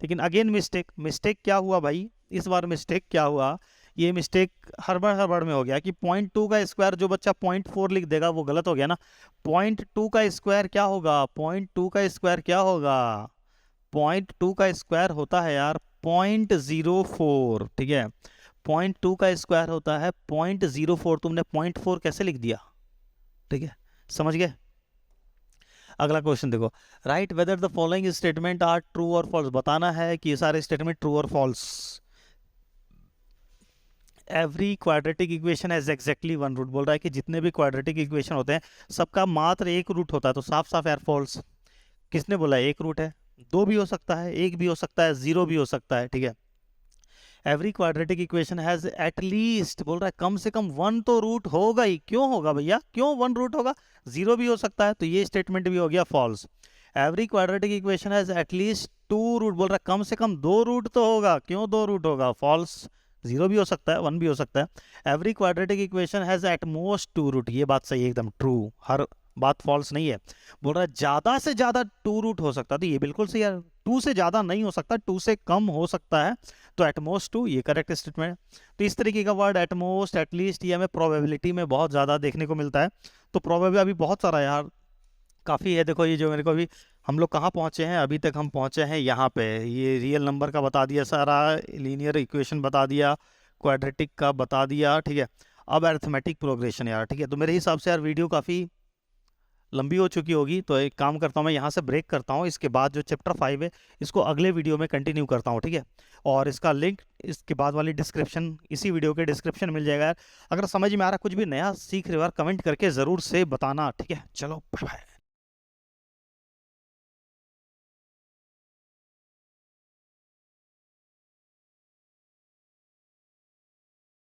लेकिन अगेन मिस्टेक क्या हुआ भाई, इस बार मिस्टेक क्या हुआ, ये मिस्टेक हर बार में हो गया कि 0.2 का स्क्वायर, जो बच्चा 0.4 लिख देगा वो गलत हो गया ना। 0.2 का स्क्वायर क्या होगा, 0.2 का स्क्वायर क्या होगा, 0.2 का स्क्वायर होता है यार 0.04, ठीक है। 0.2 का स्क्वायर होता है 0.04, तुमने 0.4 कैसे लिख दिया, ठीक है, समझ गए। अगला क्वेश्चन देखो, write whether the following statement are true और फॉल्स, बताना है कि ये सारे स्टेटमेंट ट्रू और false. Every quadratic equation has exactly 1 root, बोल रहा है कि जितने भी क्वाड्रेटिक इक्वेशन होते हैं सबका मात्र एक रूट होता है, तो साफ साफ यार फॉल्स। किसने बोला एक रूट है, 2 भी हो सकता है, 1 भी हो सकता है, 0 भी हो सकता है, ठीक है। Every quadratic equation has at least, बोल रहा है कम से कम वन तो रूट होगा ही। क्यों होगा भैया, क्यों वन रूट होगा, जीरो भी हो सकता है, तो ये स्टेटमेंट भी हो गया false. Every quadratic equation has at least two root, बोल रहा है कम से कम दो रूट तो होगा। क्यों दो रूट होगा, फॉल्स। जीरो भी हो सकता है, वन भी हो सकता है। Every quadratic equation has at most two root, ये बात सही है एकदम ट्रू, हर बात फॉल्स नहीं है। बोल रहा है ज्यादा से ज्यादा टू रूट हो सकता है, तो ये बिल्कुल सही है। टू से ज्यादा नहीं हो सकता, टू से कम हो सकता है, तो एटमोस्ट टू ये करेक्ट स्टेटमेंट है। तो इस तरीके का वर्ड एटमोस्ट, एटलीस्ट, ये हमें प्रोबेबिलिटी में बहुत ज़्यादा देखने को मिलता है। तो प्रोबेबिलिटी अभी बहुत सारा यार, काफ़ी है। देखो ये जो मेरे को अभी, हम लोग कहाँ पहुँचे हैं, अभी तक हम पहुँचे हैं यहाँ पे, ये रियल नंबर का बता दिया सारा, लीनियर इक्वेशन बता दिया, क्वाड्रेटिक का बता दिया, ठीक है। अब अरिथमेटिक प्रोग्रेशन यार, ठीक है। तो मेरे हिसाब से यार वीडियो काफ़ी लंबी हो चुकी होगी, तो एक काम करता हूँ मैं यहाँ से ब्रेक करता हूँ। इसके बाद जो चैप्टर 5 है इसको अगले वीडियो में कंटिन्यू करता हूँ, ठीक है। और इसका लिंक इसके बाद वाली डिस्क्रिप्शन, इसी वीडियो के डिस्क्रिप्शन मिल जाएगा यार। अगर समझ में आ रहा, कुछ भी नया सीख रहे हो यार, कमेंट करके ज़रूर से बताना, ठीक है। चलो बाय बाय।